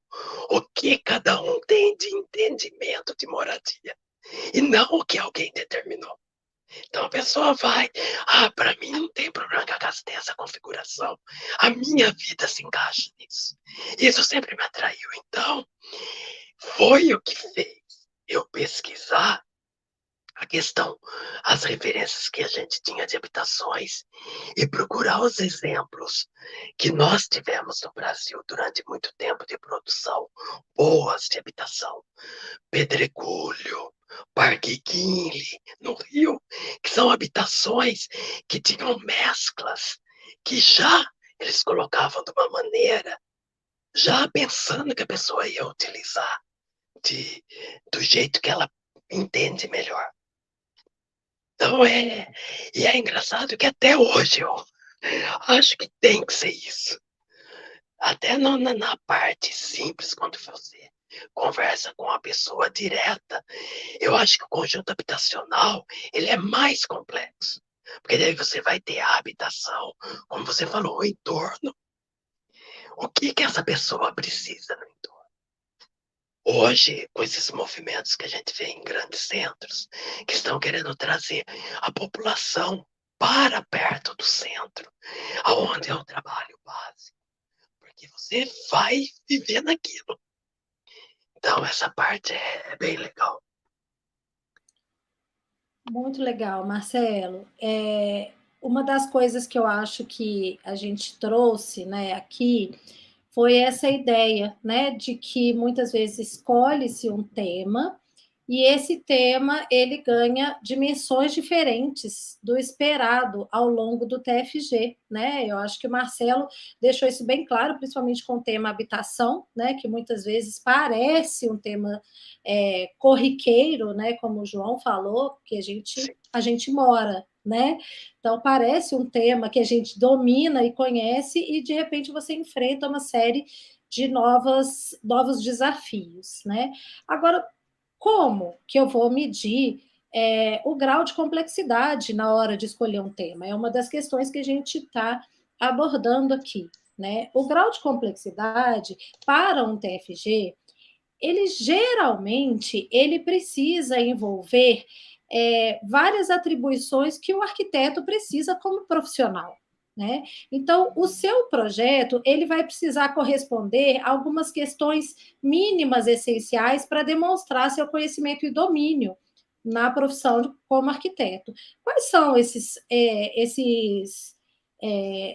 Speaker 5: o que cada um tem de entendimento de moradia e não o que alguém determinou. Então a pessoa vai, para mim não tem problema que a casa tenha essa configuração. A minha vida se encaixa nisso. Isso sempre me atraiu. Então, foi o que fez eu pesquisar a questão, as referências que a gente tinha de habitações e procurar os exemplos que nós tivemos no Brasil durante muito tempo de produção boas de habitação. Pedregulho, Parque Guinle, no Rio, que são habitações que tinham mesclas, que já eles colocavam de uma maneira, já pensando que a pessoa ia utilizar do jeito que ela entende melhor. Então e é engraçado que até hoje eu acho que tem que ser isso. Até na parte simples, quando você conversa com a pessoa direta, eu acho que o conjunto habitacional ele é mais complexo. Porque daí você vai ter a habitação, como você falou, o entorno. O que essa pessoa precisa no entorno? Hoje, com esses movimentos que a gente vê em grandes centros, que estão querendo trazer a população para perto do centro, aonde é o trabalho básico, porque você vai viver naquilo. Então, essa parte é bem legal.
Speaker 1: Muito legal, Marcelo. Uma das coisas que eu acho que a gente trouxe, né, aqui foi essa ideia, né, de que muitas vezes escolhe-se um tema e esse tema ele ganha dimensões diferentes do esperado ao longo do TFG, né? Eu acho que o Marcelo deixou isso bem claro, principalmente com o tema habitação, né? Que muitas vezes parece um tema corriqueiro, né? Como o João falou, que a gente mora, né? Então parece um tema que a gente domina e conhece e de repente você enfrenta uma série de novos desafios, né? Agora, como que eu vou medir o grau de complexidade na hora de escolher um tema? É uma das questões que a gente está abordando aqui, né? O grau de complexidade para um TFG, ele geralmente ele precisa envolver várias atribuições que o arquiteto precisa como profissional, né? Então, o seu projeto, ele vai precisar corresponder a algumas questões mínimas essenciais para demonstrar seu conhecimento e domínio na profissão como arquiteto. Quais são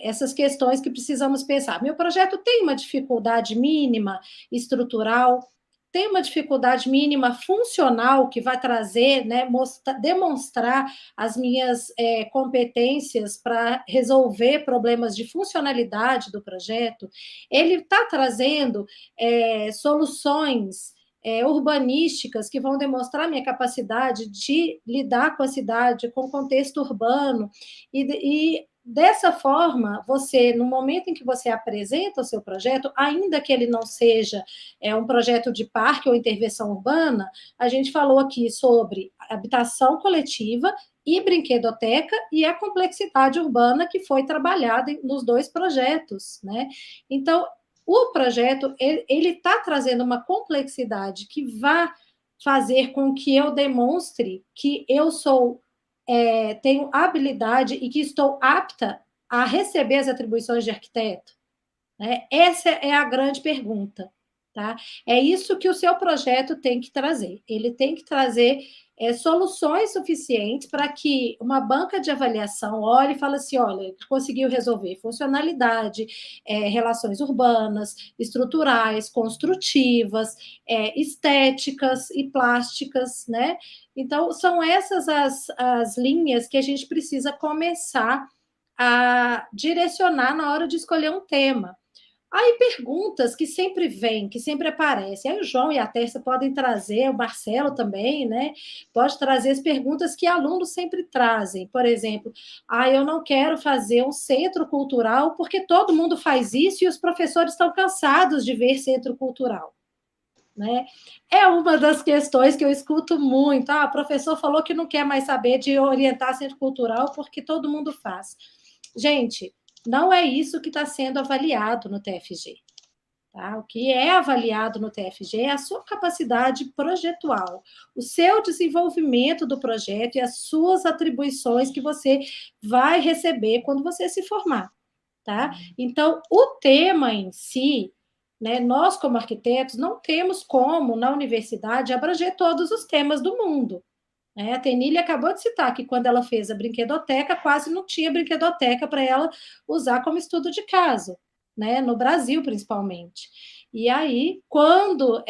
Speaker 1: essas questões que precisamos pensar? Meu projeto tem uma dificuldade mínima estrutural, tem uma dificuldade mínima funcional que vai trazer, né, demonstrar as minhas competências para resolver problemas de funcionalidade do projeto. Ele está trazendo soluções urbanísticas que vão demonstrar minha capacidade de lidar com a cidade, com o contexto urbano, e dessa forma, você, no momento em que você apresenta o seu projeto, ainda que ele não seja um projeto de parque ou intervenção urbana, a gente falou aqui sobre habitação coletiva e brinquedoteca e a complexidade urbana que foi trabalhada nos 2 projetos, né? Então, o projeto, ele está trazendo uma complexidade que vai fazer com que eu demonstre que eu tenho habilidade e que estou apta a receber as atribuições de arquiteto? Né? Essa é a grande pergunta. Tá? É isso que o seu projeto tem que trazer. Ele tem que trazer soluções suficientes para que uma banca de avaliação olhe e fale assim, olha, conseguiu resolver funcionalidade, relações urbanas, estruturais, construtivas, estéticas e plásticas, né? Então, são essas as linhas que a gente precisa começar a direcionar na hora de escolher um tema. Aí perguntas que sempre vêm, que sempre aparecem. Aí o João e a Tércia podem trazer, o Marcelo também, né? Pode trazer as perguntas que alunos sempre trazem. Por exemplo, eu não quero fazer um centro cultural porque todo mundo faz isso e os professores estão cansados de ver centro cultural. Né? É uma das questões que eu escuto muito. O professor falou que não quer mais saber de orientar centro cultural porque todo mundo faz. Gente, não é isso que está sendo avaliado no TFG. Tá? O que é avaliado no TFG é a sua capacidade projetual, o seu desenvolvimento do projeto e as suas atribuições que você vai receber quando você se formar. Tá? Então, o tema em si, né, nós, como arquitetos, não temos como, na universidade, abranger todos os temas do mundo. A Tenille acabou de citar que quando ela fez a brinquedoteca, quase não tinha brinquedoteca para ela usar como estudo de caso, né? No Brasil, principalmente. E aí, quando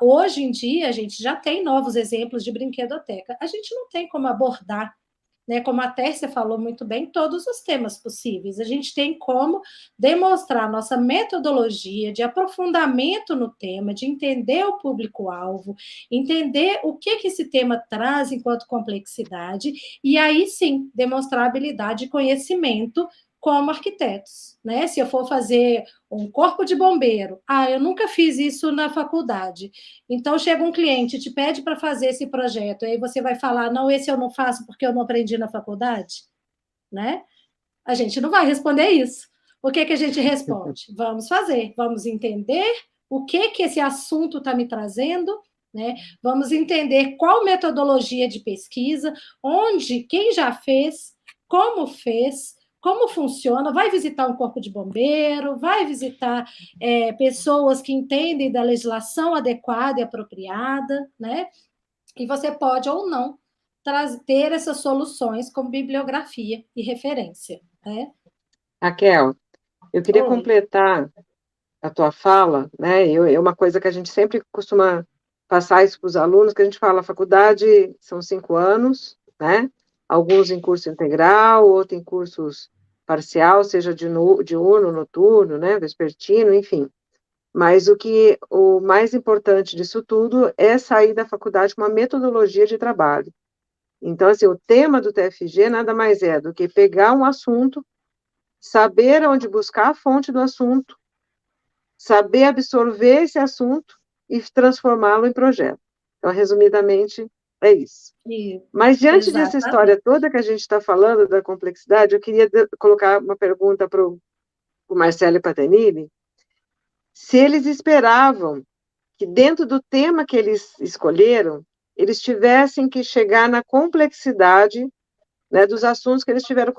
Speaker 1: hoje em dia, a gente já tem novos exemplos de brinquedoteca, a gente não tem como abordar, né, como a Tércia falou muito bem, todos os temas possíveis. A gente tem como demonstrar nossa metodologia de aprofundamento no tema, de entender o público-alvo, entender o que esse tema traz enquanto complexidade, e aí sim, demonstrar habilidade e conhecimento como arquitetos, né? Se eu for fazer um corpo de bombeiro, eu nunca fiz isso na faculdade. Então, chega um cliente e te pede para fazer esse projeto, e aí você vai falar, não, esse eu não faço porque eu não aprendi na faculdade, né? A gente não vai responder isso. O que a gente responde? Vamos fazer, vamos entender o que esse assunto está me trazendo, né? Vamos entender qual metodologia de pesquisa, quem já fez, como funciona, vai visitar um corpo de bombeiro, vai visitar pessoas que entendem da legislação adequada e apropriada, né? E você pode ou não ter essas soluções como bibliografia e referência, né?
Speaker 3: Raquel, eu queria completar a tua fala, né? É uma coisa que a gente sempre costuma passar isso para os alunos, que a gente fala, a faculdade são 5 anos, né? Alguns em curso integral, outros em cursos parcial, seja diurno, noturno, né, vespertino, enfim. Mas o mais importante disso tudo é sair da faculdade com uma metodologia de trabalho. Então, assim, o tema do TFG nada mais é do que pegar um assunto, saber onde buscar a fonte do assunto, saber absorver esse assunto e transformá-lo em projeto. Então, resumidamente, é isso. Mas, diante dessa história toda que a gente está falando, da complexidade, eu queria colocar uma pergunta para o Marcelo e para a Tenille, se eles esperavam que, dentro do tema que eles escolheram, eles tivessem que chegar na complexidade, né, dos assuntos que eles tiveram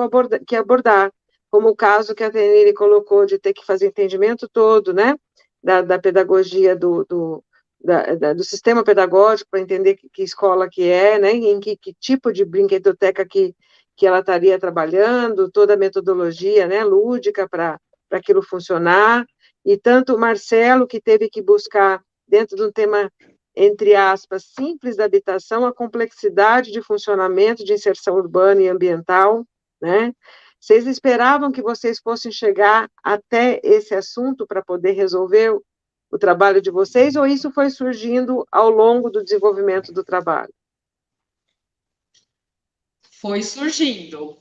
Speaker 3: que abordar, como o caso que a Tenille colocou de ter que fazer entendimento todo, né, da pedagogia do sistema pedagógico, para entender que escola que é, né, em que tipo de brinquedoteca que ela estaria trabalhando, toda a metodologia, né, lúdica para aquilo funcionar, e tanto o Marcelo, que teve que buscar, dentro de um tema, entre aspas, simples da habitação, a complexidade de funcionamento, de inserção urbana e ambiental, né? Vocês esperavam que vocês fossem chegar até esse assunto para poder resolver o trabalho de vocês, ou isso foi surgindo ao longo do desenvolvimento do trabalho?
Speaker 7: Foi surgindo.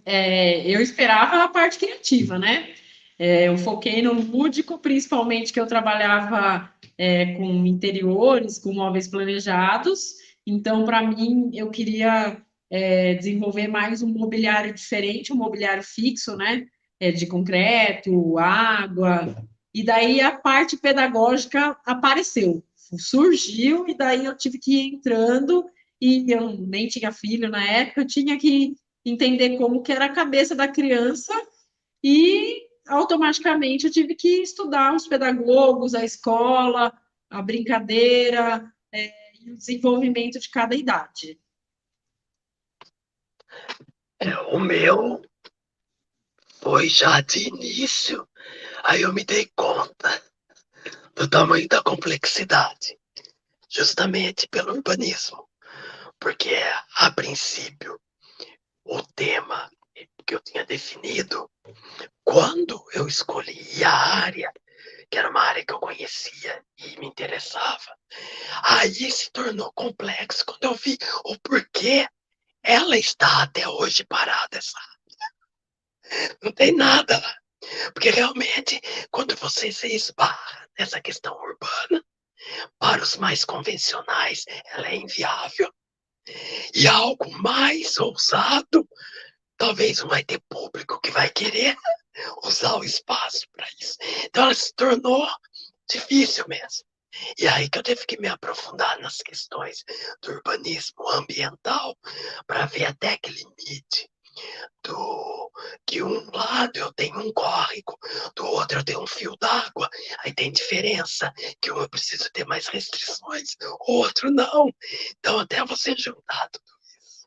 Speaker 7: Eu esperava a parte criativa, né? Eu foquei no lúdico, principalmente que eu trabalhava com interiores, com móveis planejados. Então, para mim, eu queria desenvolver mais um mobiliário diferente, um mobiliário fixo, né? De concreto, água. E daí a parte pedagógica apareceu, surgiu, e daí eu tive que ir entrando, e eu nem tinha filho na época, eu tinha que entender como que era a cabeça da criança, e automaticamente eu tive que estudar os pedagogos, a escola, a brincadeira, e o desenvolvimento de cada idade.
Speaker 5: O meu foi já de início, aí eu me dei conta do tamanho da complexidade, justamente pelo urbanismo, porque a princípio o tema que eu tinha definido, quando eu escolhi a área, que era uma área que eu conhecia e me interessava, aí se tornou complexo quando eu vi o porquê ela está até hoje parada, essa área. Não tem nada lá. Porque realmente, quando você se esbarra nessa questão urbana, para os mais convencionais, ela é inviável. E algo mais ousado, talvez não vai ter público que vai querer usar o espaço para isso. Então ela se tornou difícil mesmo. E aí que eu tive que me aprofundar nas questões do urbanismo ambiental para ver até que limite que um lado eu tenho um córrego, do outro eu tenho um fio d'água, aí tem diferença, que um eu preciso ter mais restrições, o outro não. Então até você juntar tudo isso.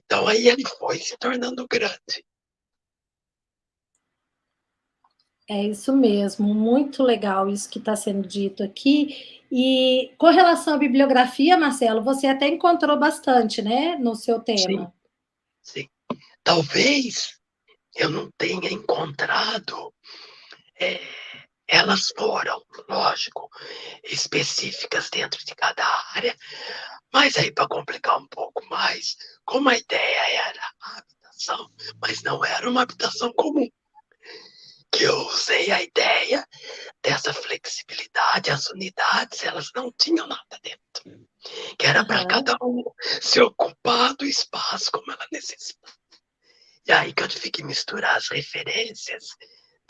Speaker 5: Então aí ele foi se tornando grande.
Speaker 1: É isso mesmo, muito legal isso que está sendo dito aqui. E com relação à bibliografia, Marcelo, você até encontrou bastante, né, no seu tema.
Speaker 5: Sim. Talvez eu não tenha encontrado, elas foram, lógico, específicas dentro de cada área, mas aí para complicar um pouco mais, como a ideia era a habitação, mas não era uma habitação comum, que eu usei a ideia dessa flexibilidade, as unidades, elas não tinham nada dentro, que era para cada um se ocupar do espaço como ela necessitava. E aí que eu tive que misturar as referências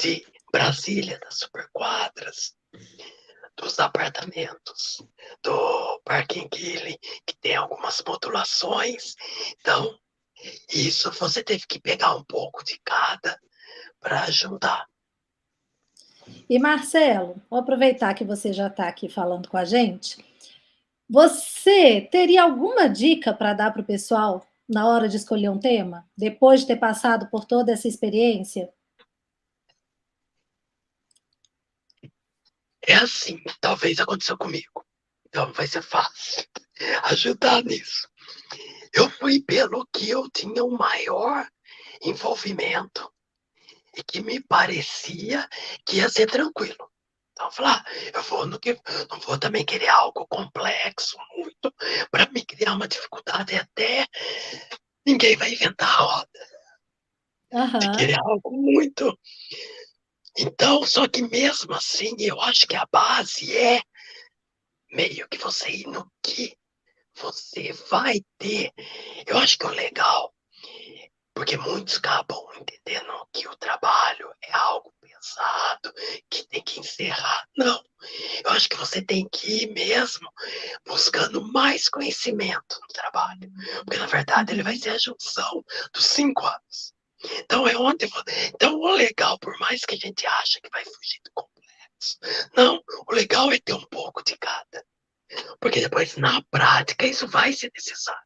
Speaker 5: de Brasília, das superquadras, dos apartamentos, do Parque Guile, que tem algumas modulações. Então, isso você teve que pegar um pouco de cada para ajudar.
Speaker 1: E, Marcelo, vou aproveitar que você já está aqui falando com a gente. Você teria alguma dica para dar para o pessoal na hora de escolher um tema, depois de ter passado por toda essa experiência?
Speaker 5: É assim, talvez aconteceu comigo. Então vai ser fácil ajudar nisso. Eu fui pelo que eu tinha um maior envolvimento e que me parecia que ia ser tranquilo. Então, eu falei, eu vou no que não vou também querer algo complexo muito para me criar uma dificuldade até ninguém vai inventar a roda. De querer algo muito. Então, só que mesmo assim, eu acho que a base é meio que você ir no que você vai ter. Eu acho que é o legal, porque muitos acabam entendendo que o trabalho é algo pesado, que tem que encerrar. Não. Eu acho que você tem que ir mesmo buscando mais conhecimento no trabalho. Porque, na verdade, ele vai ser a junção dos 5 anos. Então, então, o legal, por mais que a gente ache que vai fugir do complexo, não, o legal é ter um pouco de cada. Porque depois, na prática, isso vai ser necessário.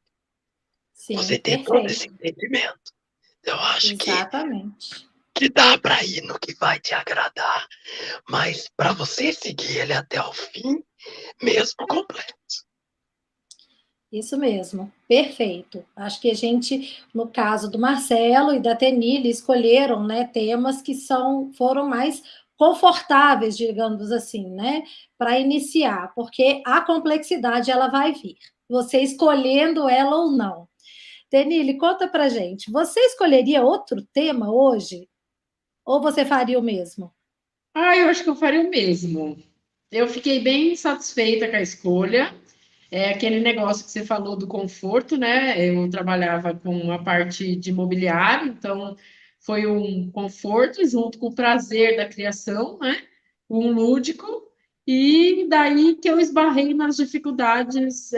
Speaker 1: Sim,
Speaker 5: Você ter todo esse
Speaker 1: perfeito.
Speaker 5: entendimento. Eu acho
Speaker 1: Exatamente.
Speaker 5: que dá para ir no que vai te agradar, mas para você seguir ele até o fim, mesmo completo.
Speaker 1: Isso mesmo, perfeito. Acho que a gente, no caso do Marcelo e da Tenille, escolheram, né, temas que foram mais confortáveis, digamos assim, né, para iniciar, porque a complexidade ela vai vir, você escolhendo ela ou não. Tenille, conta para gente, você escolheria outro tema hoje? Ou você faria o mesmo?
Speaker 7: Eu acho que eu faria o mesmo. Eu fiquei bem satisfeita com a escolha. É aquele negócio que você falou do conforto, né? Eu trabalhava com a parte de imobiliário, então foi um conforto junto com o prazer da criação, né? Um lúdico, e daí que eu esbarrei nas dificuldades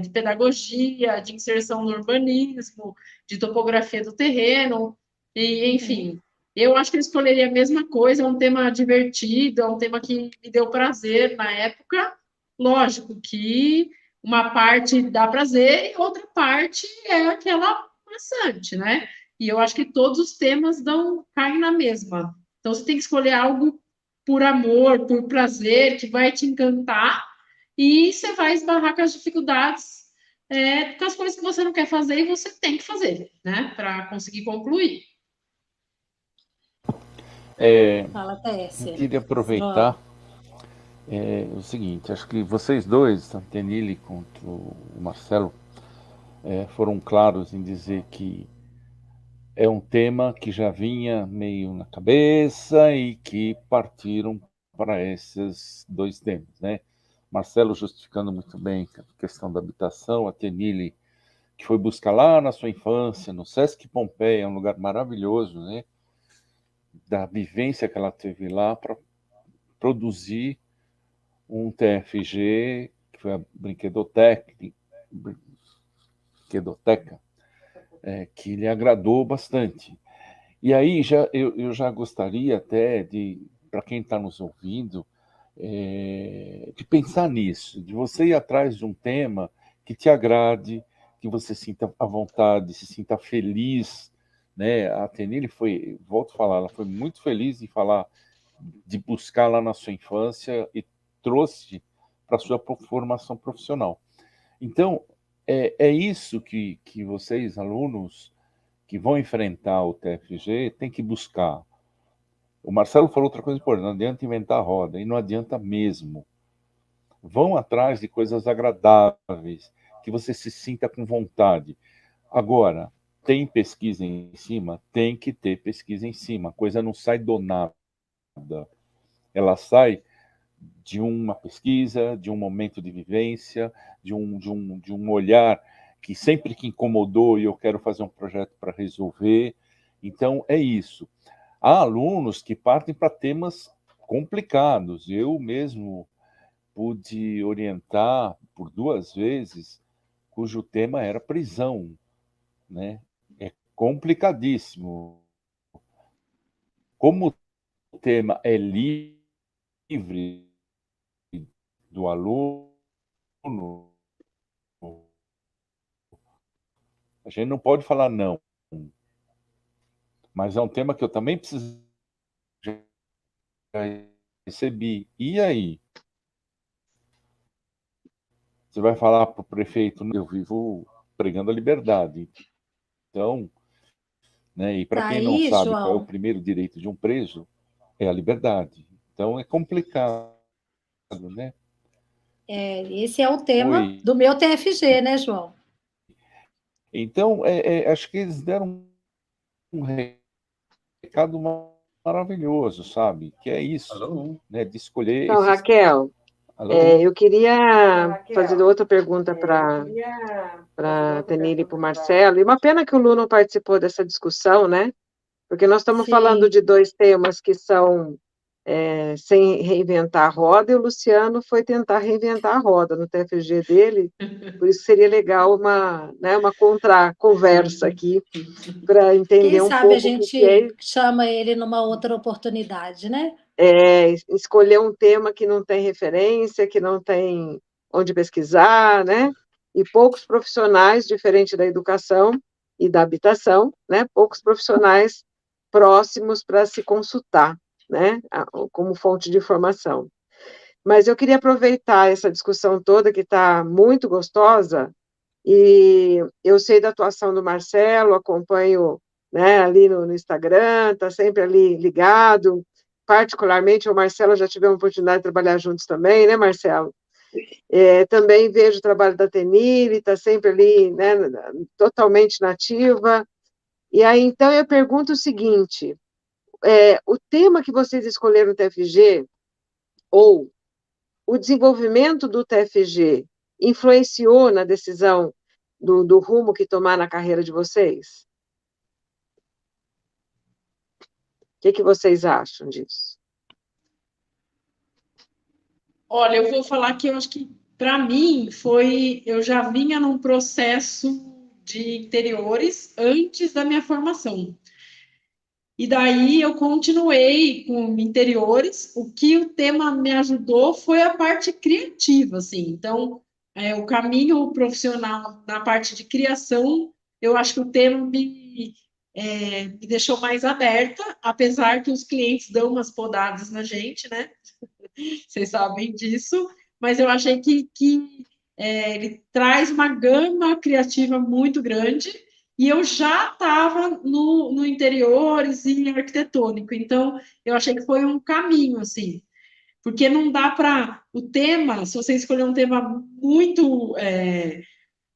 Speaker 7: de pedagogia, de inserção no urbanismo, de topografia do terreno, e enfim. Eu acho que eu escolheria a mesma coisa, é um tema divertido, é um tema que me deu prazer na época. Lógico que uma parte dá prazer e outra parte é aquela maçante, né? E eu acho que todos os temas caem na mesma. Então você tem que escolher algo por amor, por prazer, que vai te encantar, e você vai esbarrar com as dificuldades, com as coisas que você não quer fazer e você tem que fazer, né? Para conseguir concluir.
Speaker 1: Fala,
Speaker 8: Eu
Speaker 1: Tércia.
Speaker 8: queria aproveitar o seguinte, acho que vocês dois, tanto a Tenille quanto o Marcelo, foram claros em dizer que é um tema que já vinha meio na cabeça e que partiram para esses dois temas, né? Marcelo justificando muito bem a questão da habitação, a Tenille que foi buscar lá na sua infância, no Sesc Pompeia, é um lugar maravilhoso, né? Da vivência que ela teve lá para produzir um TFG, que foi a Brinquedoteca, que lhe agradou bastante. E aí eu já gostaria até para quem está nos ouvindo, de pensar nisso, de você ir atrás de um tema que te agrade, que você sinta à vontade, se sinta feliz, né? A Tenille foi, volto a falar, ela foi muito feliz em falar, de buscar lá na sua infância e trouxe para a sua formação profissional. Então, é isso que vocês, alunos, que vão enfrentar o TFG, têm que buscar. O Marcelo falou outra coisa importante, não adianta inventar a roda, e não adianta mesmo. Vão atrás de coisas agradáveis, que você se sinta com vontade. Agora, tem pesquisa em cima? Tem que ter pesquisa em cima. A coisa não sai do nada. Ela sai de uma pesquisa, de um momento de vivência, de um olhar que sempre que incomodou e eu quero fazer um projeto para resolver. Então, é isso. Há alunos que partem para temas complicados. Eu mesmo pude orientar por 2 vezes, cujo tema era prisão, né? É complicadíssimo. Como o tema é livre do aluno, a gente não pode falar não. Mas é um tema que eu também preciso receber. E aí? Você vai falar para o prefeito, eu vivo pregando a liberdade. Então, né, e para
Speaker 1: Tá
Speaker 8: quem não
Speaker 1: aí,
Speaker 8: sabe qual é o
Speaker 1: João?
Speaker 8: primeiro direito de um preso, é a liberdade. Então é complicado, né?
Speaker 1: Esse é o tema
Speaker 8: Oi.
Speaker 1: do meu TFG, né, João?
Speaker 8: Então, acho que eles deram um recado maravilhoso, sabe? Que é isso, né? De escolher
Speaker 3: Então,
Speaker 8: esses.
Speaker 3: Raquel,
Speaker 8: Alô?
Speaker 3: eu queria fazer outra pergunta para a Tenille e para o Marcelo. E uma pena que o Lu não participou dessa discussão, né? Porque nós estamos
Speaker 1: Sim.
Speaker 3: falando de 2 temas que são sem reinventar a roda, e o Luciano foi tentar reinventar a roda no TFG dele, por isso seria legal uma conversa aqui, para entender
Speaker 1: Quem
Speaker 3: um
Speaker 1: sabe a
Speaker 3: pouco o
Speaker 1: gente
Speaker 3: que é
Speaker 1: chama ele numa outra oportunidade, né?
Speaker 3: escolher um tema que não tem referência, que não tem onde pesquisar, né? E poucos profissionais, diferente da educação e da habitação, né? Poucos profissionais próximos para se consultar, né? Como fonte de informação. Mas eu queria aproveitar essa discussão toda, que está muito gostosa, e eu sei da atuação do Marcelo, acompanho, né, ali no Instagram, está sempre ali ligado. Particularmente, o Marcelo, já tivemos a oportunidade de trabalhar juntos também, né, Marcelo? Também vejo o trabalho da Tenille, está sempre ali, né, totalmente nativa. E aí, então, eu pergunto o seguinte, o tema que vocês escolheram no TFG, ou o desenvolvimento do TFG, influenciou na decisão do rumo que tomar na carreira de vocês? O que vocês acham disso?
Speaker 7: Olha, eu vou falar que eu acho que, para mim, eu já vinha num processo de interiores antes da minha formação. E daí eu continuei com interiores. O que o tema me ajudou foi a parte criativa, assim. Então, o caminho profissional na parte de criação, eu acho que o tema me deixou mais aberta, apesar que os clientes dão umas podadas na gente, né? Vocês sabem disso, mas eu achei que ele traz uma gama criativa muito grande, e eu já estava no interiores e arquitetônico, então eu achei que foi um caminho, assim, porque não dá para... O tema, se você escolher um tema muito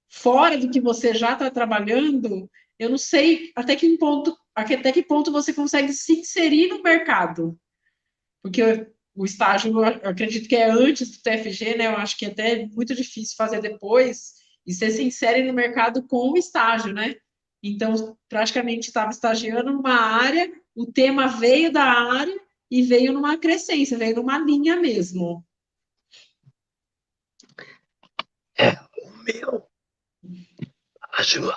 Speaker 7: fora do que você já está trabalhando, eu não sei até que ponto você consegue se inserir no mercado, porque o estágio, eu acredito que é antes do TFG, né? Eu acho que é até muito difícil fazer depois, e você se insere no mercado com o estágio, né? Então, praticamente estava estagiando numa área, o tema veio da área e veio numa crescência, veio numa linha mesmo.
Speaker 5: O meu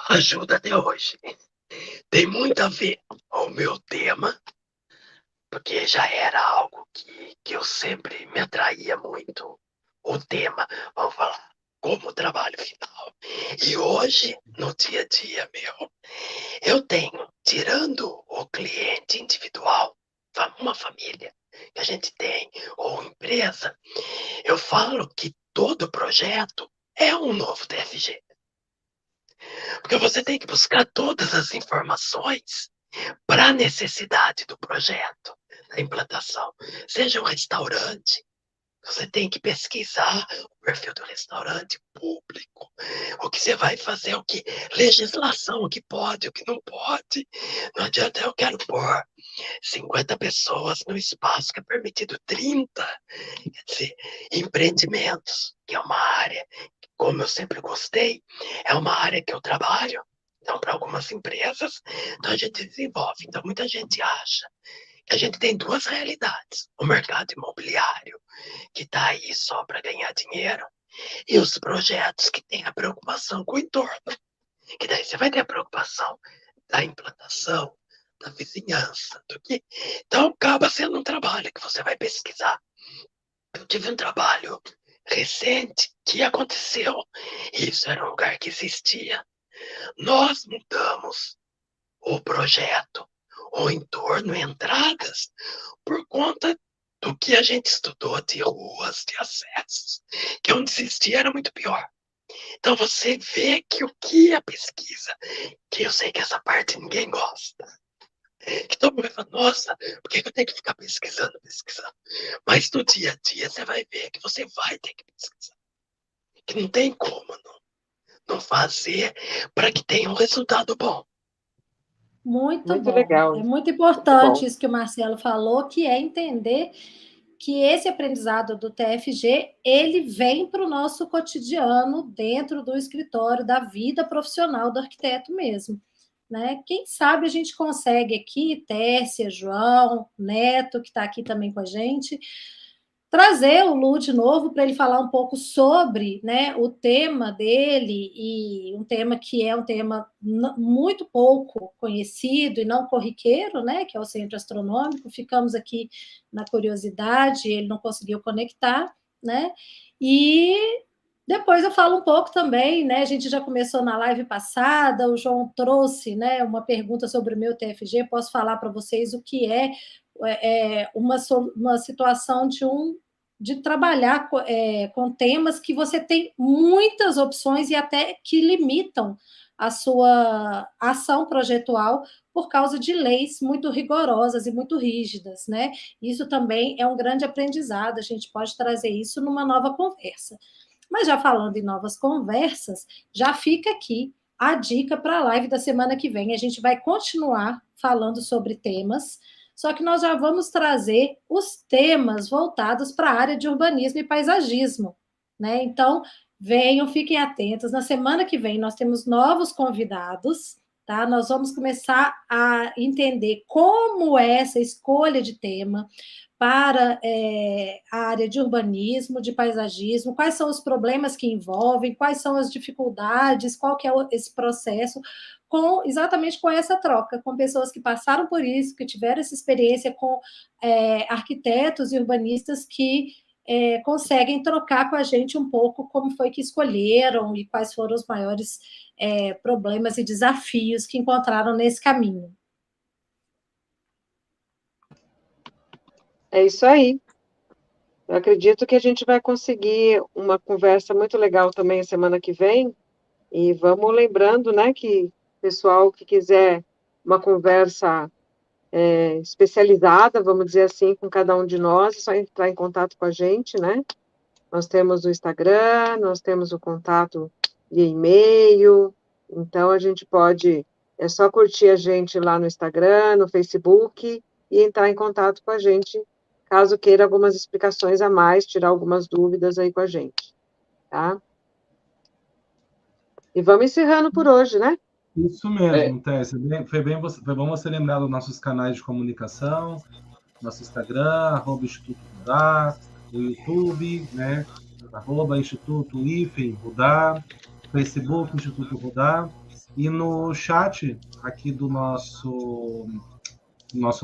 Speaker 5: ajuda até hoje. Tem muito a ver com o meu tema, porque já era algo que eu sempre me atraía muito. O tema, vamos falar, como trabalho final. E hoje, no dia a dia meu, eu tenho, tirando o cliente individual, uma família que a gente tem, ou empresa, eu falo que todo projeto é um novo TFG. Porque você tem que buscar todas as informações para a necessidade do projeto, da implantação. Seja um restaurante, você tem que pesquisar o perfil do restaurante público, o que você vai fazer, o que legislação, o que pode, o que não pode. Não adianta eu quero pôr 50 pessoas no espaço que é permitido 30. Quer dizer, empreendimentos, que é uma área, como eu sempre gostei, é uma área que eu trabalho. Então, para algumas empresas, então a gente desenvolve. Então, muita gente acha que a gente tem 2 realidades. O mercado imobiliário, que está aí só para ganhar dinheiro, e os projetos que têm a preocupação com o entorno. Que daí você vai ter a preocupação da implantação, da vizinhança, do que... Então, acaba sendo um trabalho que você vai pesquisar. Eu tive um trabalho recente que aconteceu. Isso era um lugar que existia. Nós mudamos o projeto, o entorno, entradas, por conta do que a gente estudou de ruas, de acessos, que onde existia era muito pior. Então você vê que o que a pesquisa, que eu sei que essa parte ninguém gosta, que todo mundo vai falar, nossa, por que eu tenho que ficar pesquisando? Mas no dia a dia você vai ver que você vai ter que pesquisar. Que não tem como não fazer para que tenha um resultado bom.
Speaker 1: Muito bom.
Speaker 3: Legal.
Speaker 1: É muito importante isso que o Marcelo falou, que é entender que esse aprendizado do TFG, ele vem para o nosso cotidiano dentro do escritório, da vida profissional do arquiteto mesmo. né? Quem sabe a gente consegue aqui, Tércia, João, Neto, que está aqui também com a gente, trazer o Lu de novo para ele falar um pouco sobre, né, o tema dele, e um tema que é um tema muito pouco conhecido e não corriqueiro, né, que é o Centro Astronômico. Ficamos aqui na curiosidade, ele não conseguiu conectar, né, e depois eu falo um pouco também, né, a gente já começou na live passada, o João trouxe, né, uma pergunta sobre o meu TFG, posso falar para vocês o que é uma situação de trabalhar com temas que você tem muitas opções e até que limitam a sua ação projetual por causa de leis muito rigorosas e muito rígidas, né? Isso também é um grande aprendizado, a gente pode trazer isso numa nova conversa. Mas já falando em novas conversas, já fica aqui a dica para a live da semana que vem. A gente vai continuar falando sobre temas, só que nós já vamos trazer os temas voltados para a área de urbanismo e paisagismo, né? Então, venham, fiquem atentos. Na semana que vem, nós temos novos convidados, tá? Nós vamos começar a entender como é essa escolha de tema para a área de urbanismo, de paisagismo, quais são os problemas que envolvem, quais são as dificuldades, qual que é esse processo, exatamente com essa troca, com pessoas que passaram por isso, que tiveram essa experiência com arquitetos e urbanistas que conseguem trocar com a gente um pouco como foi que escolheram e quais foram os maiores problemas e desafios que encontraram nesse caminho.
Speaker 3: É isso aí. Eu acredito que a gente vai conseguir uma conversa muito legal também a semana que vem, e vamos lembrando, né, que pessoal que quiser uma conversa especializada, vamos dizer assim, com cada um de nós, é só entrar em contato com a gente, né? Nós temos o Instagram, nós temos o contato via e-mail, então a gente pode, é só curtir a gente lá no Instagram, no Facebook, e entrar em contato com a gente, caso queira algumas explicações a mais, tirar algumas dúvidas aí com a gente, tá? E vamos encerrando por hoje, né?
Speaker 2: Isso mesmo, Tércia. Foi bom você lembrar dos nossos canais de comunicação, nosso Instagram, @Instituto Rudá, o YouTube, né? @Instituto-Rudá, Facebook Instituto Rudá, e no chat aqui do nosso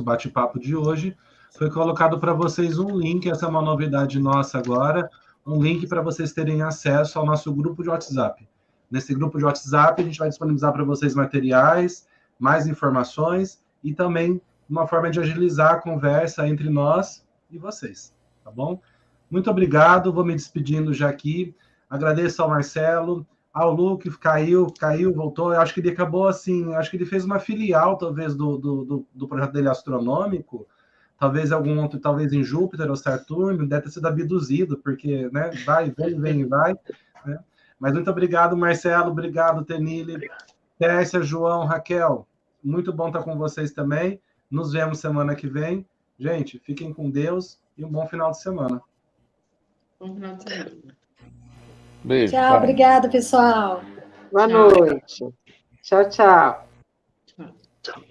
Speaker 2: bate-papo de hoje foi colocado para vocês um link, essa é uma novidade nossa agora, um link para vocês terem acesso ao nosso grupo de WhatsApp. Nesse grupo de WhatsApp, a gente vai disponibilizar para vocês materiais, mais informações e também uma forma de agilizar a conversa entre nós e vocês, tá bom? Muito obrigado, vou me despedindo já aqui. Agradeço ao Marcelo, ao Lu, que caiu, voltou. Eu acho que ele acabou assim, acho que ele fez uma filial, talvez, do projeto dele astronômico, talvez algum outro, talvez em Júpiter ou Saturno, deve ter sido abduzido, porque, né, vai, vem, vai, né? Mas muito obrigado, Marcelo, obrigado, Tenille, Tércia, João, Raquel, muito bom estar com vocês também. Nos vemos semana que vem. Gente, fiquem com Deus e um bom final de semana.
Speaker 7: Bom final de semana.
Speaker 8: Beijo.
Speaker 1: Tchau, obrigada, pessoal.
Speaker 3: Boa noite. Tchau, tchau.
Speaker 7: Tchau.